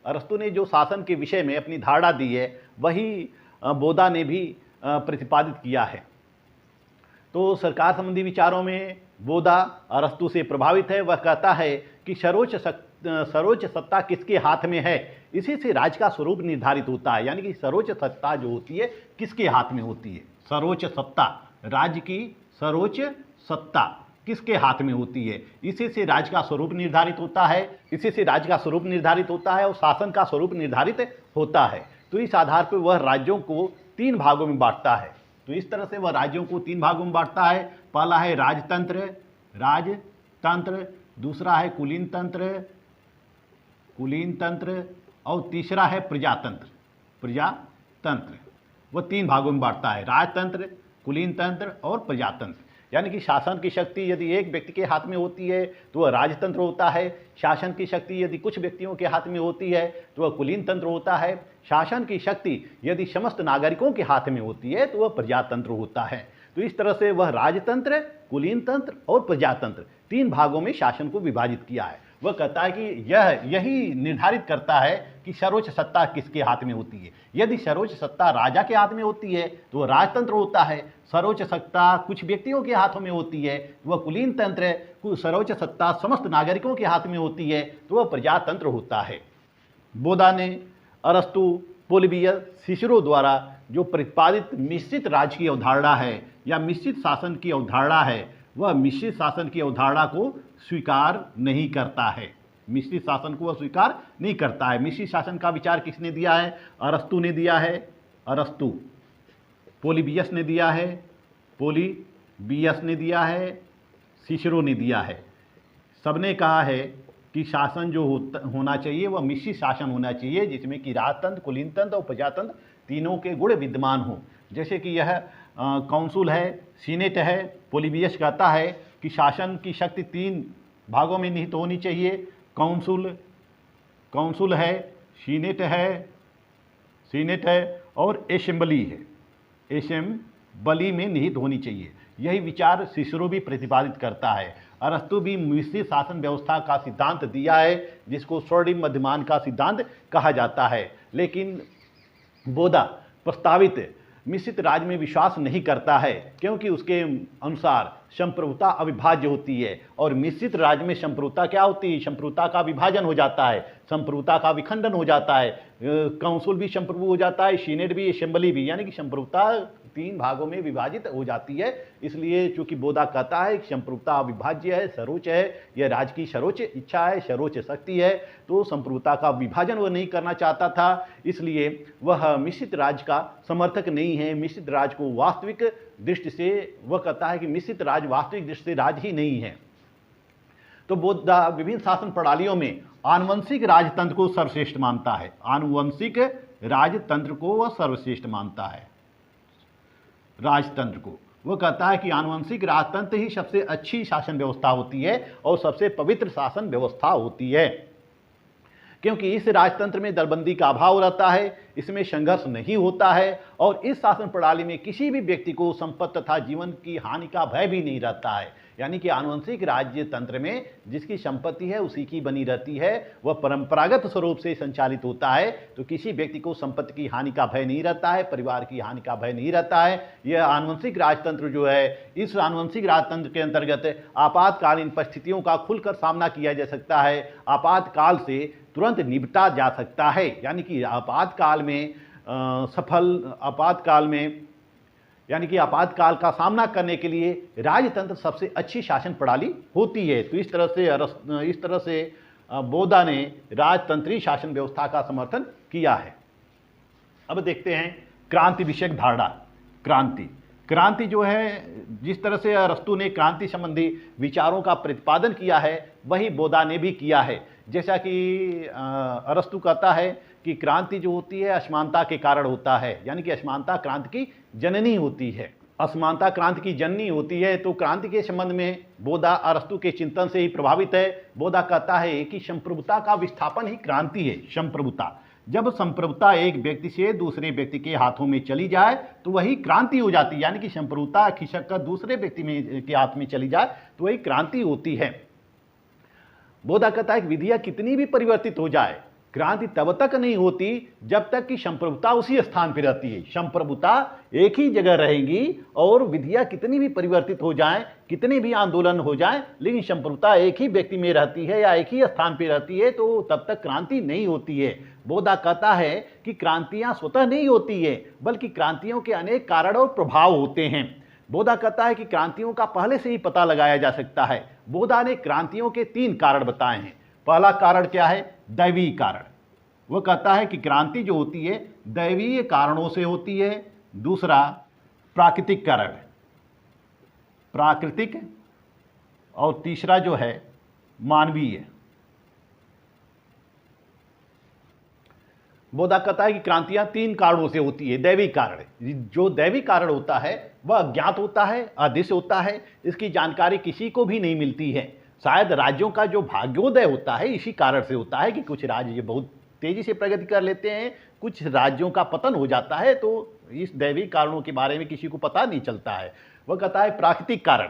[SPEAKER 1] अरस्तु ने जो शासन के विषय में अपनी धारणा दी है वही बोधा ने भी प्रतिपादित किया है। तो सरकार संबंधी विचारों में बोधा अरस्तु से प्रभावित है। वह कहता है कि सर्वोच्च सत्ता किसके हाथ में है, इसी से राज्य का स्वरूप निर्धारित होता है। यानी कि सर्वोच्च सत्ता जो होती है किसके हाथ में होती है, सर्वोच्च सत्ता, राज्य की सर्वोच्च सत्ता किसके हाथ में होती है, इसी से राज्य का स्वरूप निर्धारित होता है, और शासन का स्वरूप निर्धारित होता है। तो इस आधार पर वह राज्यों को 3 भागों में बांटता है। तो इस तरह से वह राज्यों को 3 भागों में बांटता है। पहला है राजतंत्र, दूसरा है कुलीन तंत्र और तीसरा है प्रजातंत्र। वह 3 भागों में बांटता है, राजतंत्र, कुलीन तंत्र और प्रजातंत्र। यानी कि शासन की शक्ति यदि एक व्यक्ति के हाथ में होती है तो वह राजतंत्र होता है, शासन की शक्ति यदि कुछ व्यक्तियों के हाथ में होती है तो वह कुलीन तंत्र होता है, शासन की शक्ति यदि समस्त नागरिकों के हाथ में होती है तो वह प्रजातंत्र होता है। तो इस तरह से वह राजतंत्र, कुलीन तंत्र और प्रजातंत्र 3 भागों में शासन को विभाजित किया है। वह कहता है कि यही निर्धारित करता है कि सर्वोच्च सत्ता किसके हाथ में होती है। यदि सर्वोच्च सत्ता राजा के हाथ में होती है तो वह राजतंत्र होता है, सर्वोच्च सत्ता कुछ व्यक्तियों के हाथों में होती है तो वह कुलीन तंत्र है, सर्वोच्च सत्ता समस्त नागरिकों के हाथ में होती है तो वह प्रजातंत्र होता है। बोधा ने अरस्तु, पोलिबियस, सिसरो द्वारा जो प्रतिपादित मिश्रित राज्य की अवधारणा है या मिश्रित शासन की अवधारणा है, वह मिश्रित शासन की अवधारणा को स्वीकार नहीं करता है। मिश्रित शासन को वह स्वीकार नहीं करता है। मिश्रित शासन का विचार किसने दिया है? अरस्तु ने दिया है, अरस्तु। पोलिबियस ने दिया है, पोलिबियस ने दिया है, सिसरो ने दिया है। सबने कहा है कि शासन जो होना चाहिए वह मिश्रित शासन होना चाहिए, जिसमें कि राजतंत्र, कुलीन तंत्र और प्रजातंत्र तीनों के गुण विद्यमान हो। जैसे कि यह काउंसिल है, सीनेट है। पोलिबियस कहता है कि शासन की शक्ति 3 भागों में निहित होनी चाहिए। काउंसिल है, सीनेट है और असेंबली है, असेंबली में निहित होनी चाहिए। यही विचार सिसरो भी प्रतिपादित करता है। अरस्तु भी मिश्रित शासन व्यवस्था का सिद्धांत दिया है, जिसको स्वर्णिम मध्यमान का सिद्धांत कहा जाता है। लेकिन बोधा प्रस्तावित मिश्रित राज्य में विश्वास नहीं करता है, क्योंकि उसके अनुसार संप्रभुता अविभाज्य होती है और मिश्रित राज्य में संप्रभुता क्या होती है? संप्रभुता का विभाजन हो जाता है, संप्रभुता का विखंडन हो जाता है। काउंसिल भी संप्रभु हो जाता है, सीनेट भी, असेंबली भी, यानी कि संप्रभुता 3 भागों में विभाजित हो जाती है। इसलिए चूंकि बोधा कहता है कि संप्रभुता अविभाज्य है, सर्वोच्च है, यह राज्य की सर्वोच्च इच्छा है, सर्वोच्च शक्ति है, तो संप्रभुता का विभाजन वह नहीं करना चाहता था। इसलिए वह मिश्रित राज्य का समर्थक नहीं है। मिश्रित राज्य को वास्तविक दृष्टि से वह कहता है कि मिश्रित राज्य वास्तविक दृष्टि से राज्य ही नहीं है। तो बोधा विभिन्न शासन प्रणालियों में आनुवंशिक राजतंत्र को सर्वश्रेष्ठ मानता है। आनुवंशिक राजतंत्र को वह सर्वश्रेष्ठ मानता है। राजतंत्र को वह कहता है कि आनुवंशिक राजतंत्र ही सबसे अच्छी शासन व्यवस्था होती है और सबसे पवित्र शासन व्यवस्था होती है, क्योंकि इस राजतंत्र में दलबंदी का अभाव रहता है, इसमें संघर्ष नहीं होता है और इस शासन प्रणाली में किसी भी व्यक्ति को संपत्ति तथा जीवन की हानि का भय भी नहीं रहता है। यानी कि आनुवंशिक राज्य तंत्र में जिसकी संपत्ति है उसी की बनी रहती है, वह परंपरागत स्वरूप से संचालित होता है, तो किसी व्यक्ति को संपत्ति की हानि का भय नहीं रहता है, परिवार की हानि का भय नहीं रहता है। यह आनुवंशिक राजतंत्र जो है, इस आनुवंशिक राजतंत्र के अंतर्गत आपातकालीन परिस्थितियों का खुलकर सामना किया जा सकता है, आपातकाल से तुरंत निपटा जा सकता है। यानी कि आपातकाल आपातकाल का सामना करने के लिए राजतंत्र सबसे अच्छी शासन प्रणाली होती है। तो इस तरह से बोधा ने राजतंत्रीय शासन व्यवस्था का समर्थन किया है। अब देखते हैं क्रांति विषयक धारणा। क्रांति जो है, जिस तरह से अरस्तु ने क्रांति संबंधी विचारों का प्रतिपादन किया है, वही बोधा ने भी किया है। जैसा कि अरस्तु कहता है कि क्रांति जो होती है असमानता के कारण होता है, यानी कि असमानता क्रांति की जननी होती है। असमानता क्रांति की जननी होती है। तो क्रांति के संबंध में बोधा अरस्तु के चिंतन से ही प्रभावित है। बोधा कहता है कि संप्रभुता का विस्थापन ही क्रांति है। संप्रभुता, जब संप्रभुता एक व्यक्ति से दूसरे व्यक्ति के हाथों में चली जाए तो वही क्रांति हो जाती है। यानी कि संप्रभुता खिसक कर दूसरे व्यक्ति के हाथ में चली जाए तो वही क्रांति होती है। बोधा कहता है कि विधियां कितनी भी परिवर्तित हो जाए, क्रांति तब तक नहीं होती जब तक कि संप्रभुता उसी स्थान पर रहती है। संप्रभुता एक ही जगह रहेगी और विधियां कितनी भी परिवर्तित हो जाएं, कितने भी आंदोलन हो जाएं, लेकिन संप्रभुता एक ही व्यक्ति में रहती है या एक ही स्थान पर रहती है, तो तब तक क्रांति नहीं होती है। बोधा कहता है कि क्रांतियां स्वतः नहीं होती है, बल्कि क्रांतियों के अनेक कारण और प्रभाव होते हैं। बोधा कहता है कि क्रांतियों का पहले से ही पता लगाया जा सकता है। बोधा ने क्रांतियों के 3 कारण बताए हैं। पहला कारण क्या है? दैवीय कारण। वह कहता है कि क्रांति जो होती है दैवीय कारणों से होती है। दूसरा प्राकृतिक कारण, प्राकृतिक, और तीसरा जो है मानवीय। बोधा कहता है कि क्रांतियां 3 कारणों से होती है। दैवीय कारण, जो दैवीय कारण होता है वह अज्ञात होता है, अदृश्य होता है, इसकी जानकारी किसी को भी नहीं मिलती है। शायद राज्यों का जो भाग्योदय होता है इसी कारण से होता है कि कुछ राज्य बहुत तेजी से प्रगति कर लेते हैं, कुछ राज्यों का पतन हो जाता है, तो इस दैवीय कारणों के बारे में किसी को पता नहीं चलता है। वह कहता है प्राकृतिक कारण।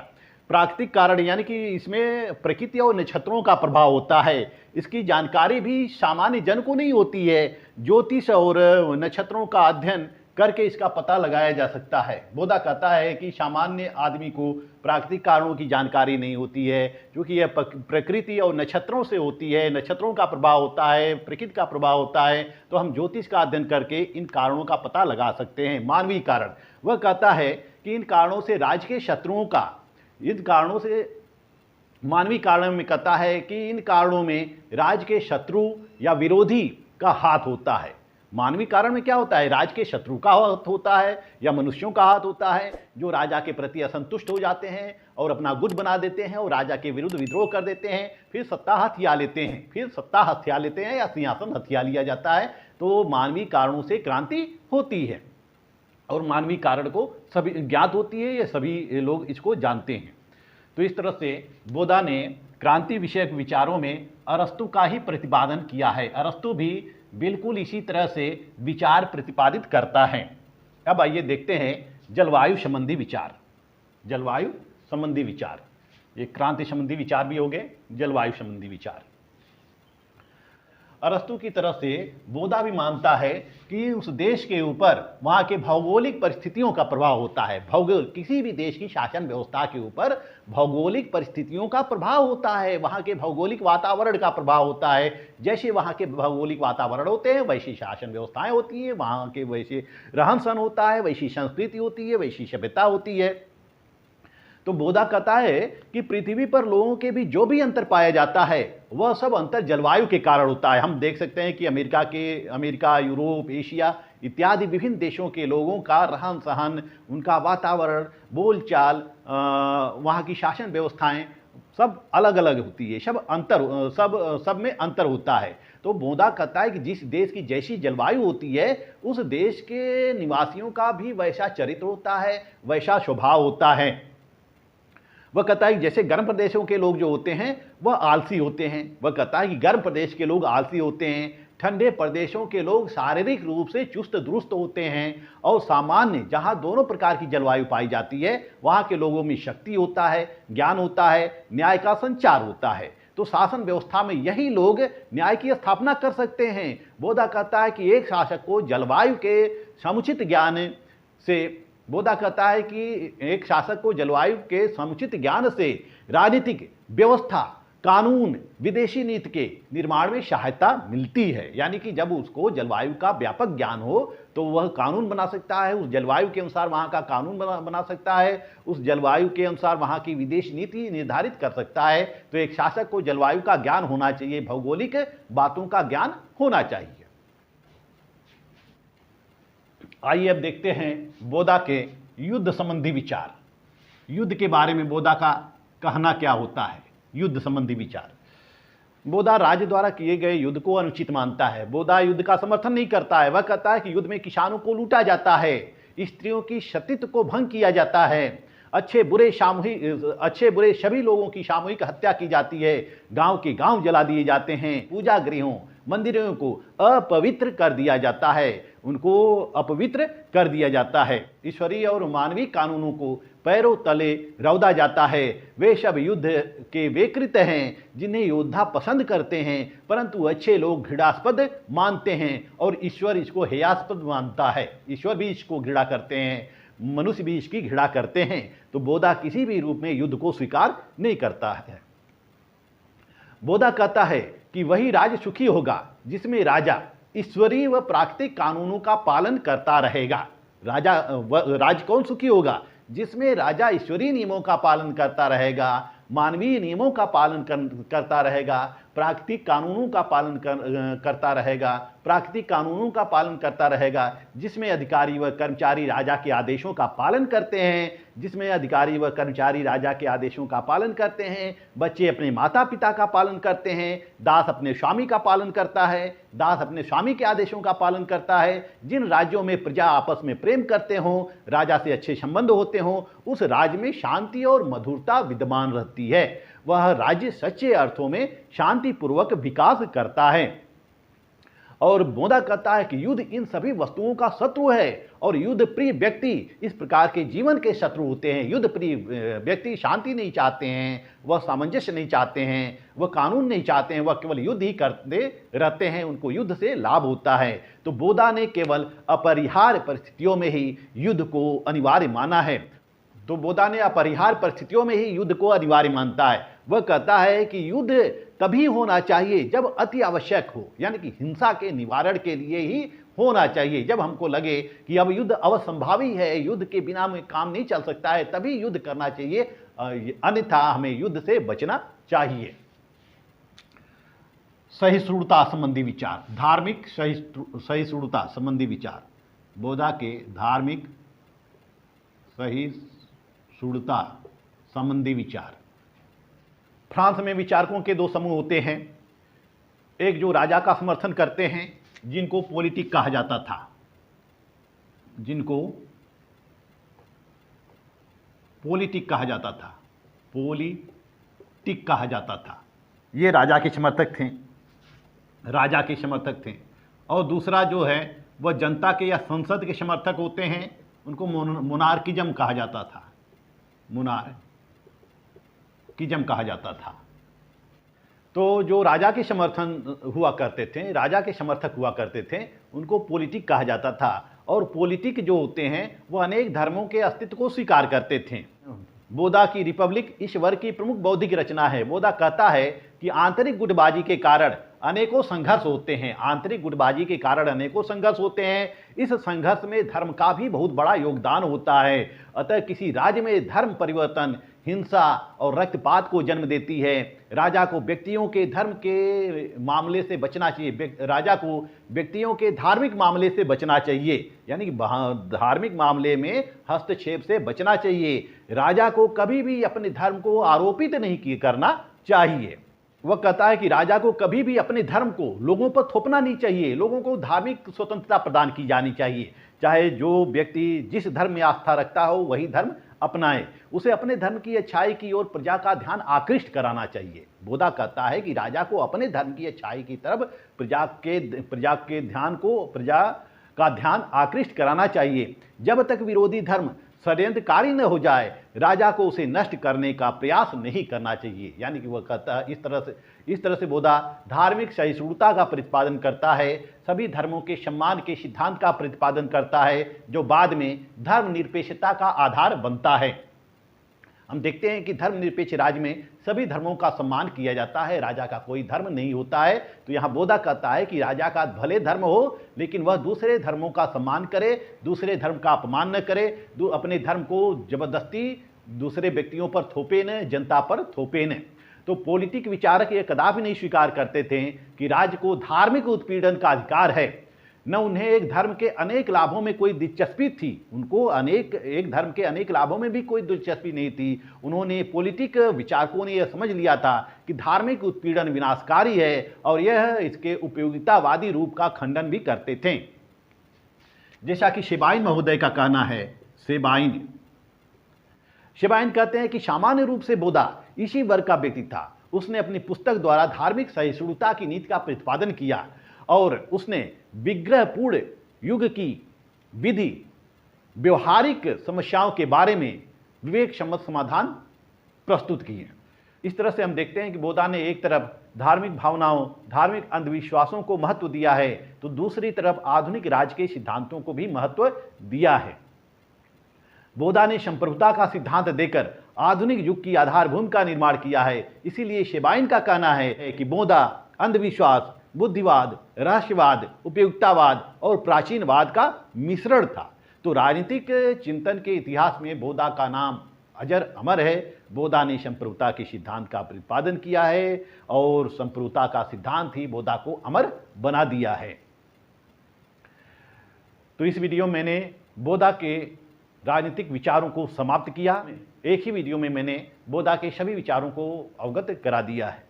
[SPEAKER 1] प्राकृतिक कारण यानी कि इसमें प्रकृति और नक्षत्रों का प्रभाव होता है। इसकी जानकारी भी सामान्य जन को नहीं होती है। ज्योतिष और नक्षत्रों का अध्ययन करके इसका पता लगाया जा सकता है। बोधा कहता है कि सामान्य आदमी को प्राकृतिक कारणों की जानकारी नहीं होती है, क्योंकि यह प्रकृति और नक्षत्रों से होती है। नक्षत्रों का प्रभाव होता है, प्रकृति का प्रभाव होता है, तो हम ज्योतिष का अध्ययन करके इन कारणों का पता लगा सकते हैं। मानवीय कारण, वह कहता है कि इन कारणों से राज्य के शत्रुओं का, इन कारणों से मानवीय कारण में कहता है कि इन कारणों में राज्य के शत्रु या विरोधी का हाथ होता है। मानवीय कारण में क्या होता है? राज्य के शत्रु का हाथ होता है या मनुष्यों का हाथ होता है, जो राजा के प्रति असंतुष्ट हो जाते हैं और अपना गुट बना देते हैं और राजा के विरुद्ध विद्रोह कर देते हैं, फिर सत्ता हथिया लेते हैं, या सिंहासन हथिया लिया जाता है। तो मानवीय कारणों से क्रांति होती है और मानवीय कारण को सभी ज्ञात होती है, ये सभी लोग इसको जानते हैं। तो इस तरह से बोधा ने क्रांति विषयक विचारों में अरस्तु का ही प्रतिपादन किया है। अरस्तु भी बिल्कुल इसी तरह से विचार प्रतिपादित करता है। अब आइए देखते हैं जलवायु संबंधी विचार। जलवायु संबंधी विचार, ये क्रांति संबंधी विचार भी हो गए, जलवायु संबंधी विचार। अरस्तु की तरफ से बोधा भी मानता है कि उस देश के ऊपर वहाँ के भौगोलिक परिस्थितियों का प्रभाव होता है। किसी भी देश की शासन व्यवस्था के ऊपर भौगोलिक परिस्थितियों का प्रभाव होता है, वहाँ के भौगोलिक वातावरण का प्रभाव होता है। जैसे वहाँ के भौगोलिक वातावरण होते हैं वैसी शासन व्यवस्थाएं होती हैं, वहाँ के वैसे रहन सहन होता है, वैसी संस्कृति होती है, वैसी सभ्यता होती है। तो बोधा कहता है कि पृथ्वी पर लोगों के भी जो भी अंतर पाया जाता है वह सब अंतर जलवायु के कारण होता है। हम देख सकते हैं कि अमेरिका, यूरोप, एशिया इत्यादि विभिन्न देशों के लोगों का रहन सहन, उनका वातावरण, बोलचाल, वहाँ की शासन व्यवस्थाएं सब अलग अलग होती है, सब में अंतर होता है। तो बोधा कहता है कि जिस देश की जैसी जलवायु होती है उस देश के निवासियों का भी वैसा चरित्र होता है, वैसा स्वभाव होता है। वह कहता है कि जैसे गर्म प्रदेशों के लोग जो होते हैं वह आलसी होते हैं। वह कहता है कि गर्म प्रदेश के लोग आलसी होते हैं, ठंडे प्रदेशों के लोग शारीरिक रूप से चुस्त दुरुस्त होते हैं, और सामान्य जहाँ दोनों प्रकार की जलवायु पाई जाती है वहाँ के लोगों में शक्ति होता है, ज्ञान होता है, न्याय का संचार होता है। तो शासन व्यवस्था में यही लोग न्याय की स्थापना कर सकते हैं। बोधा कहता है कि एक शासक को जलवायु के समुचित ज्ञान से बोधा कहता है कि एक शासक को जलवायु के समुचित ज्ञान से राजनीतिक व्यवस्था, कानून, विदेशी नीति के निर्माण में सहायता मिलती है। यानी कि जब उसको जलवायु का व्यापक ज्ञान हो तो वह कानून बना सकता है, उस जलवायु के अनुसार वहाँ का कानून बना सकता है, उस जलवायु के अनुसार वहाँ की विदेश नीति निर्धारित कर सकता है। तो एक शासक को जलवायु का ज्ञान होना चाहिए, भौगोलिक बातों का ज्ञान होना चाहिए। आइए अब देखते हैं बोधा के युद्ध संबंधी विचार। युद्ध के बारे में बोधा का कहना क्या होता है? युद्ध संबंधी विचार। बोधा राज्य द्वारा किए गए युद्ध को अनुचित मानता है। बोधा युद्ध का समर्थन नहीं करता है। वह कहता है कि युद्ध में किसानों को लूटा जाता है, स्त्रियों की सतीत्व को भंग किया जाता है, अच्छे बुरे सभी लोगों की सामूहिक हत्या की जाती है, गांव के गांव जला दिए जाते हैं, पूजा गृहों, मंदिरों को अपवित्र कर दिया जाता है, उनको अपवित्र कर दिया जाता है, ईश्वरीय और मानवीय कानूनों को पैरों तले रौदा जाता है। वे सब युद्ध के वे कृत्य हैं जिन्हें योद्धा पसंद करते हैं, परंतु अच्छे लोग घृणास्पद मानते हैं और ईश्वर इसको हेयास्पद मानता है। ईश्वर भी इसको घृणा करते हैं, मनुष्य भी इसकी घृणा करते हैं। तो बोधा किसी भी रूप में युद्ध को स्वीकार नहीं करता है। बोधा कहता है कि वही राज्य सुखी होगा जिसमें राजा ईश्वरीय व प्राकृतिक कानूनों का पालन करता रहेगा। राज्य कौन सुखी होगा? जिसमें राजा ईश्वरीय नियमों का पालन करता रहेगा, मानवीय नियमों का पालन करता रहेगा, प्राकृतिक कानूनों का पालन करता रहेगा, प्राकृतिक कानूनों का पालन करता रहेगा, जिसमें अधिकारी व कर्मचारी राजा के आदेशों का पालन करते हैं, जिसमें अधिकारी व कर्मचारी राजा के आदेशों का पालन करते हैं, बच्चे अपने माता पिता का पालन करते हैं, दास अपने स्वामी का पालन करता है, दास अपने स्वामी के आदेशों का पालन करता है। जिन राज्यों में प्रजा आपस में प्रेम करते हों, राजा से अच्छे संबंध होते हों, उस राज्य में शांति और मधुरता विद्यमान रहती है। वह राज्य सच्चे अर्थों में शांतिपूर्वक विकास करता है। और बोधा कहता है कि युद्ध इन सभी वस्तुओं का शत्रु है और युद्ध प्रिय व्यक्ति इस प्रकार के जीवन के शत्रु होते हैं। युद्ध प्रिय व्यक्ति शांति नहीं चाहते हैं, वह सामंजस्य नहीं चाहते हैं, वह कानून नहीं चाहते हैं, वह केवल युद्ध ही करते रहते हैं, उनको युद्ध से लाभ होता है। तो बोधा ने केवल अपरिहार्य परिस्थितियों में ही युद्ध को अनिवार्य माना है। तो बोधा ने अपरिहार्य परिस्थितियों में ही युद्ध को अनिवार्य मानता है। वह कहता है कि युद्ध तभी होना चाहिए जब अति आवश्यक हो, यानी कि हिंसा के निवारण के लिए ही होना चाहिए। जब हमको लगे कि अब युद्ध अवसंभावी है, युद्ध के बिना में काम नहीं चल सकता है, तभी युद्ध करना चाहिए, अन्यथा हमें युद्ध से बचना चाहिए। सहिष्णुता संबंधी विचार, धार्मिक सहिष्णुता संबंधी विचार, बोधा के धार्मिक सहिष्णुता संबंधी विचार। फ्रांस में विचारकों के दो समूह होते हैं। एक जो राजा का समर्थन करते हैं, जिनको पॉलिटिक कहा जाता था, जिनको पॉलिटिक कहा जाता था, पॉलिटिक कहा जाता था। ये राजा के समर्थक थे, राजा के समर्थक थे। और दूसरा जो है वह जनता के या संसद के समर्थक होते हैं, उनको मोनार्किज्म कहा जाता था, मोनार्किज्म कहा जाता था। तो जो राजा के समर्थन हुआ करते थे, राजा के समर्थक हुआ करते थे, उनको पॉलिटिक कहा जाता था। और पॉलिटिक जो होते हैं वह अनेक धर्मों के अस्तित्व को स्वीकार करते थे। बोधा की रिपब्लिक इस वर्ग की प्रमुख बौद्धिक रचना है। बोधा कहता है कि आंतरिक गुटबाजी के कारण अनेकों संघर्ष होते हैं, आंतरिक गुटबाजी के कारण अनेकों संघर्ष होते हैं। इस संघर्ष में धर्म का भी बहुत बड़ा योगदान होता है। अतः किसी राज्य में धर्म परिवर्तन हिंसा और रक्तपात को जन्म देती है। राजा को व्यक्तियों के धर्म के मामले से बचना चाहिए, राजा को व्यक्तियों के धार्मिक मामले से बचना चाहिए, यानी कि धार्मिक मामले में हस्तक्षेप से बचना चाहिए। राजा को कभी भी अपने धर्म को आरोपित नहीं करना चाहिए। वह कहता है कि राजा को कभी भी अपने धर्म को लोगों पर थोपना नहीं चाहिए, लोगों को धार्मिक स्वतंत्रता प्रदान की जानी चाहिए। चाहे जो व्यक्ति जिस धर्म में आस्था रखता हो वही धर्म अपनाए, उसे अपने धर्म की अच्छाई की ओर प्रजा का ध्यान आकृष्ट कराना चाहिए। बोधा कहता है कि राजा को अपने धर्म की अच्छाई की तरफ प्रजा का ध्यान आकृष्ट कराना चाहिए। जब तक विरोधी धर्म षड्यंत्रकारी न हो जाए, राजा को उसे नष्ट करने का प्रयास नहीं करना चाहिए। यानी कि वह कहता है इस तरह से बोधा धार्मिक सहिष्णुता का प्रतिपादन करता है, सभी धर्मों के सम्मान के सिद्धांत का प्रतिपादन करता है, जो बाद में धर्मनिरपेक्षता का आधार बनता है। हम देखते हैं कि धर्मनिरपेक्ष राज्य में सभी धर्मों का सम्मान किया जाता है, राजा का कोई धर्म नहीं होता है। तो यहाँ बोधा कहता है कि राजा का भले धर्म हो, लेकिन वह दूसरे धर्मों का सम्मान करे, दूसरे धर्म का अपमान न करे, अपने धर्म को जबरदस्ती दूसरे व्यक्तियों पर थोपे न, जनता पर थोपे न। तो पॉलिटिक विचारक ये कदापि नहीं स्वीकार करते थे कि राज्य को धार्मिक उत्पीड़न का अधिकार है, न उन्हें एक धर्म के अनेक लाभों में कोई दिलचस्पी थी, उनको एक धर्म के अनेक लाभों में भी कोई दिलचस्पी नहीं थी। उन्होंने पॉलिटिक विचारकों ने यह समझ लिया था कि धार्मिक उत्पीड़न विनाशकारी है और यह इसके उपयोगितावादी रूप का खंडन भी करते थे। जैसा कि शेबाइन महोदय का कहना है, शेबाइन कहते हैं कि सामान्य रूप से बोधा इसी वर्ग का व्यक्ति था। उसने अपनी पुस्तक द्वारा धार्मिक सहिष्णुता की नीति का प्रतिपादन किया और उसने विग्रहपूर्ण युग की विधि व्यवहारिक समस्याओं के बारे में विवेक सम्मत समाधान प्रस्तुत किए। इस तरह से हम देखते हैं कि बोधा ने एक तरफ धार्मिक भावनाओं, धार्मिक अंधविश्वासों को महत्व दिया है, तो दूसरी तरफ आधुनिक राज्य के सिद्धांतों को भी महत्व दिया है। बोधा ने संप्रभुता का सिद्धांत देकर आधुनिक युग की आधारभूमि का निर्माण किया है। इसीलिए शेबाइन का कहना है कि बोधा अंधविश्वास, बुद्धिवाद, रहस्यवाद, उपयुक्तावाद और प्राचीनवाद का मिश्रण था। तो राजनीतिक चिंतन के इतिहास में बोधा का नाम अजर अमर है। बोधा ने संप्रभुता के सिद्धांत का प्रतिपादन किया है और संप्रभुता का सिद्धांत ही बोधा को अमर बना दिया है। तो इस वीडियो में मैंने बोधा के राजनीतिक विचारों को समाप्त किया। एक ही वीडियो में मैंने बोधा के सभी विचारों को अवगत करा दिया है।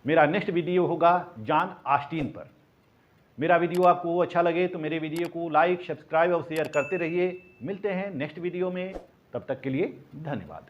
[SPEAKER 1] मेरा नेक्स्ट वीडियो होगा जॉन ऑस्टिन पर। मेरा वीडियो आपको अच्छा लगे तो मेरे वीडियो को लाइक, सब्सक्राइब और शेयर करते रहिए। मिलते हैं नेक्स्ट वीडियो में, तब तक के लिए धन्यवाद।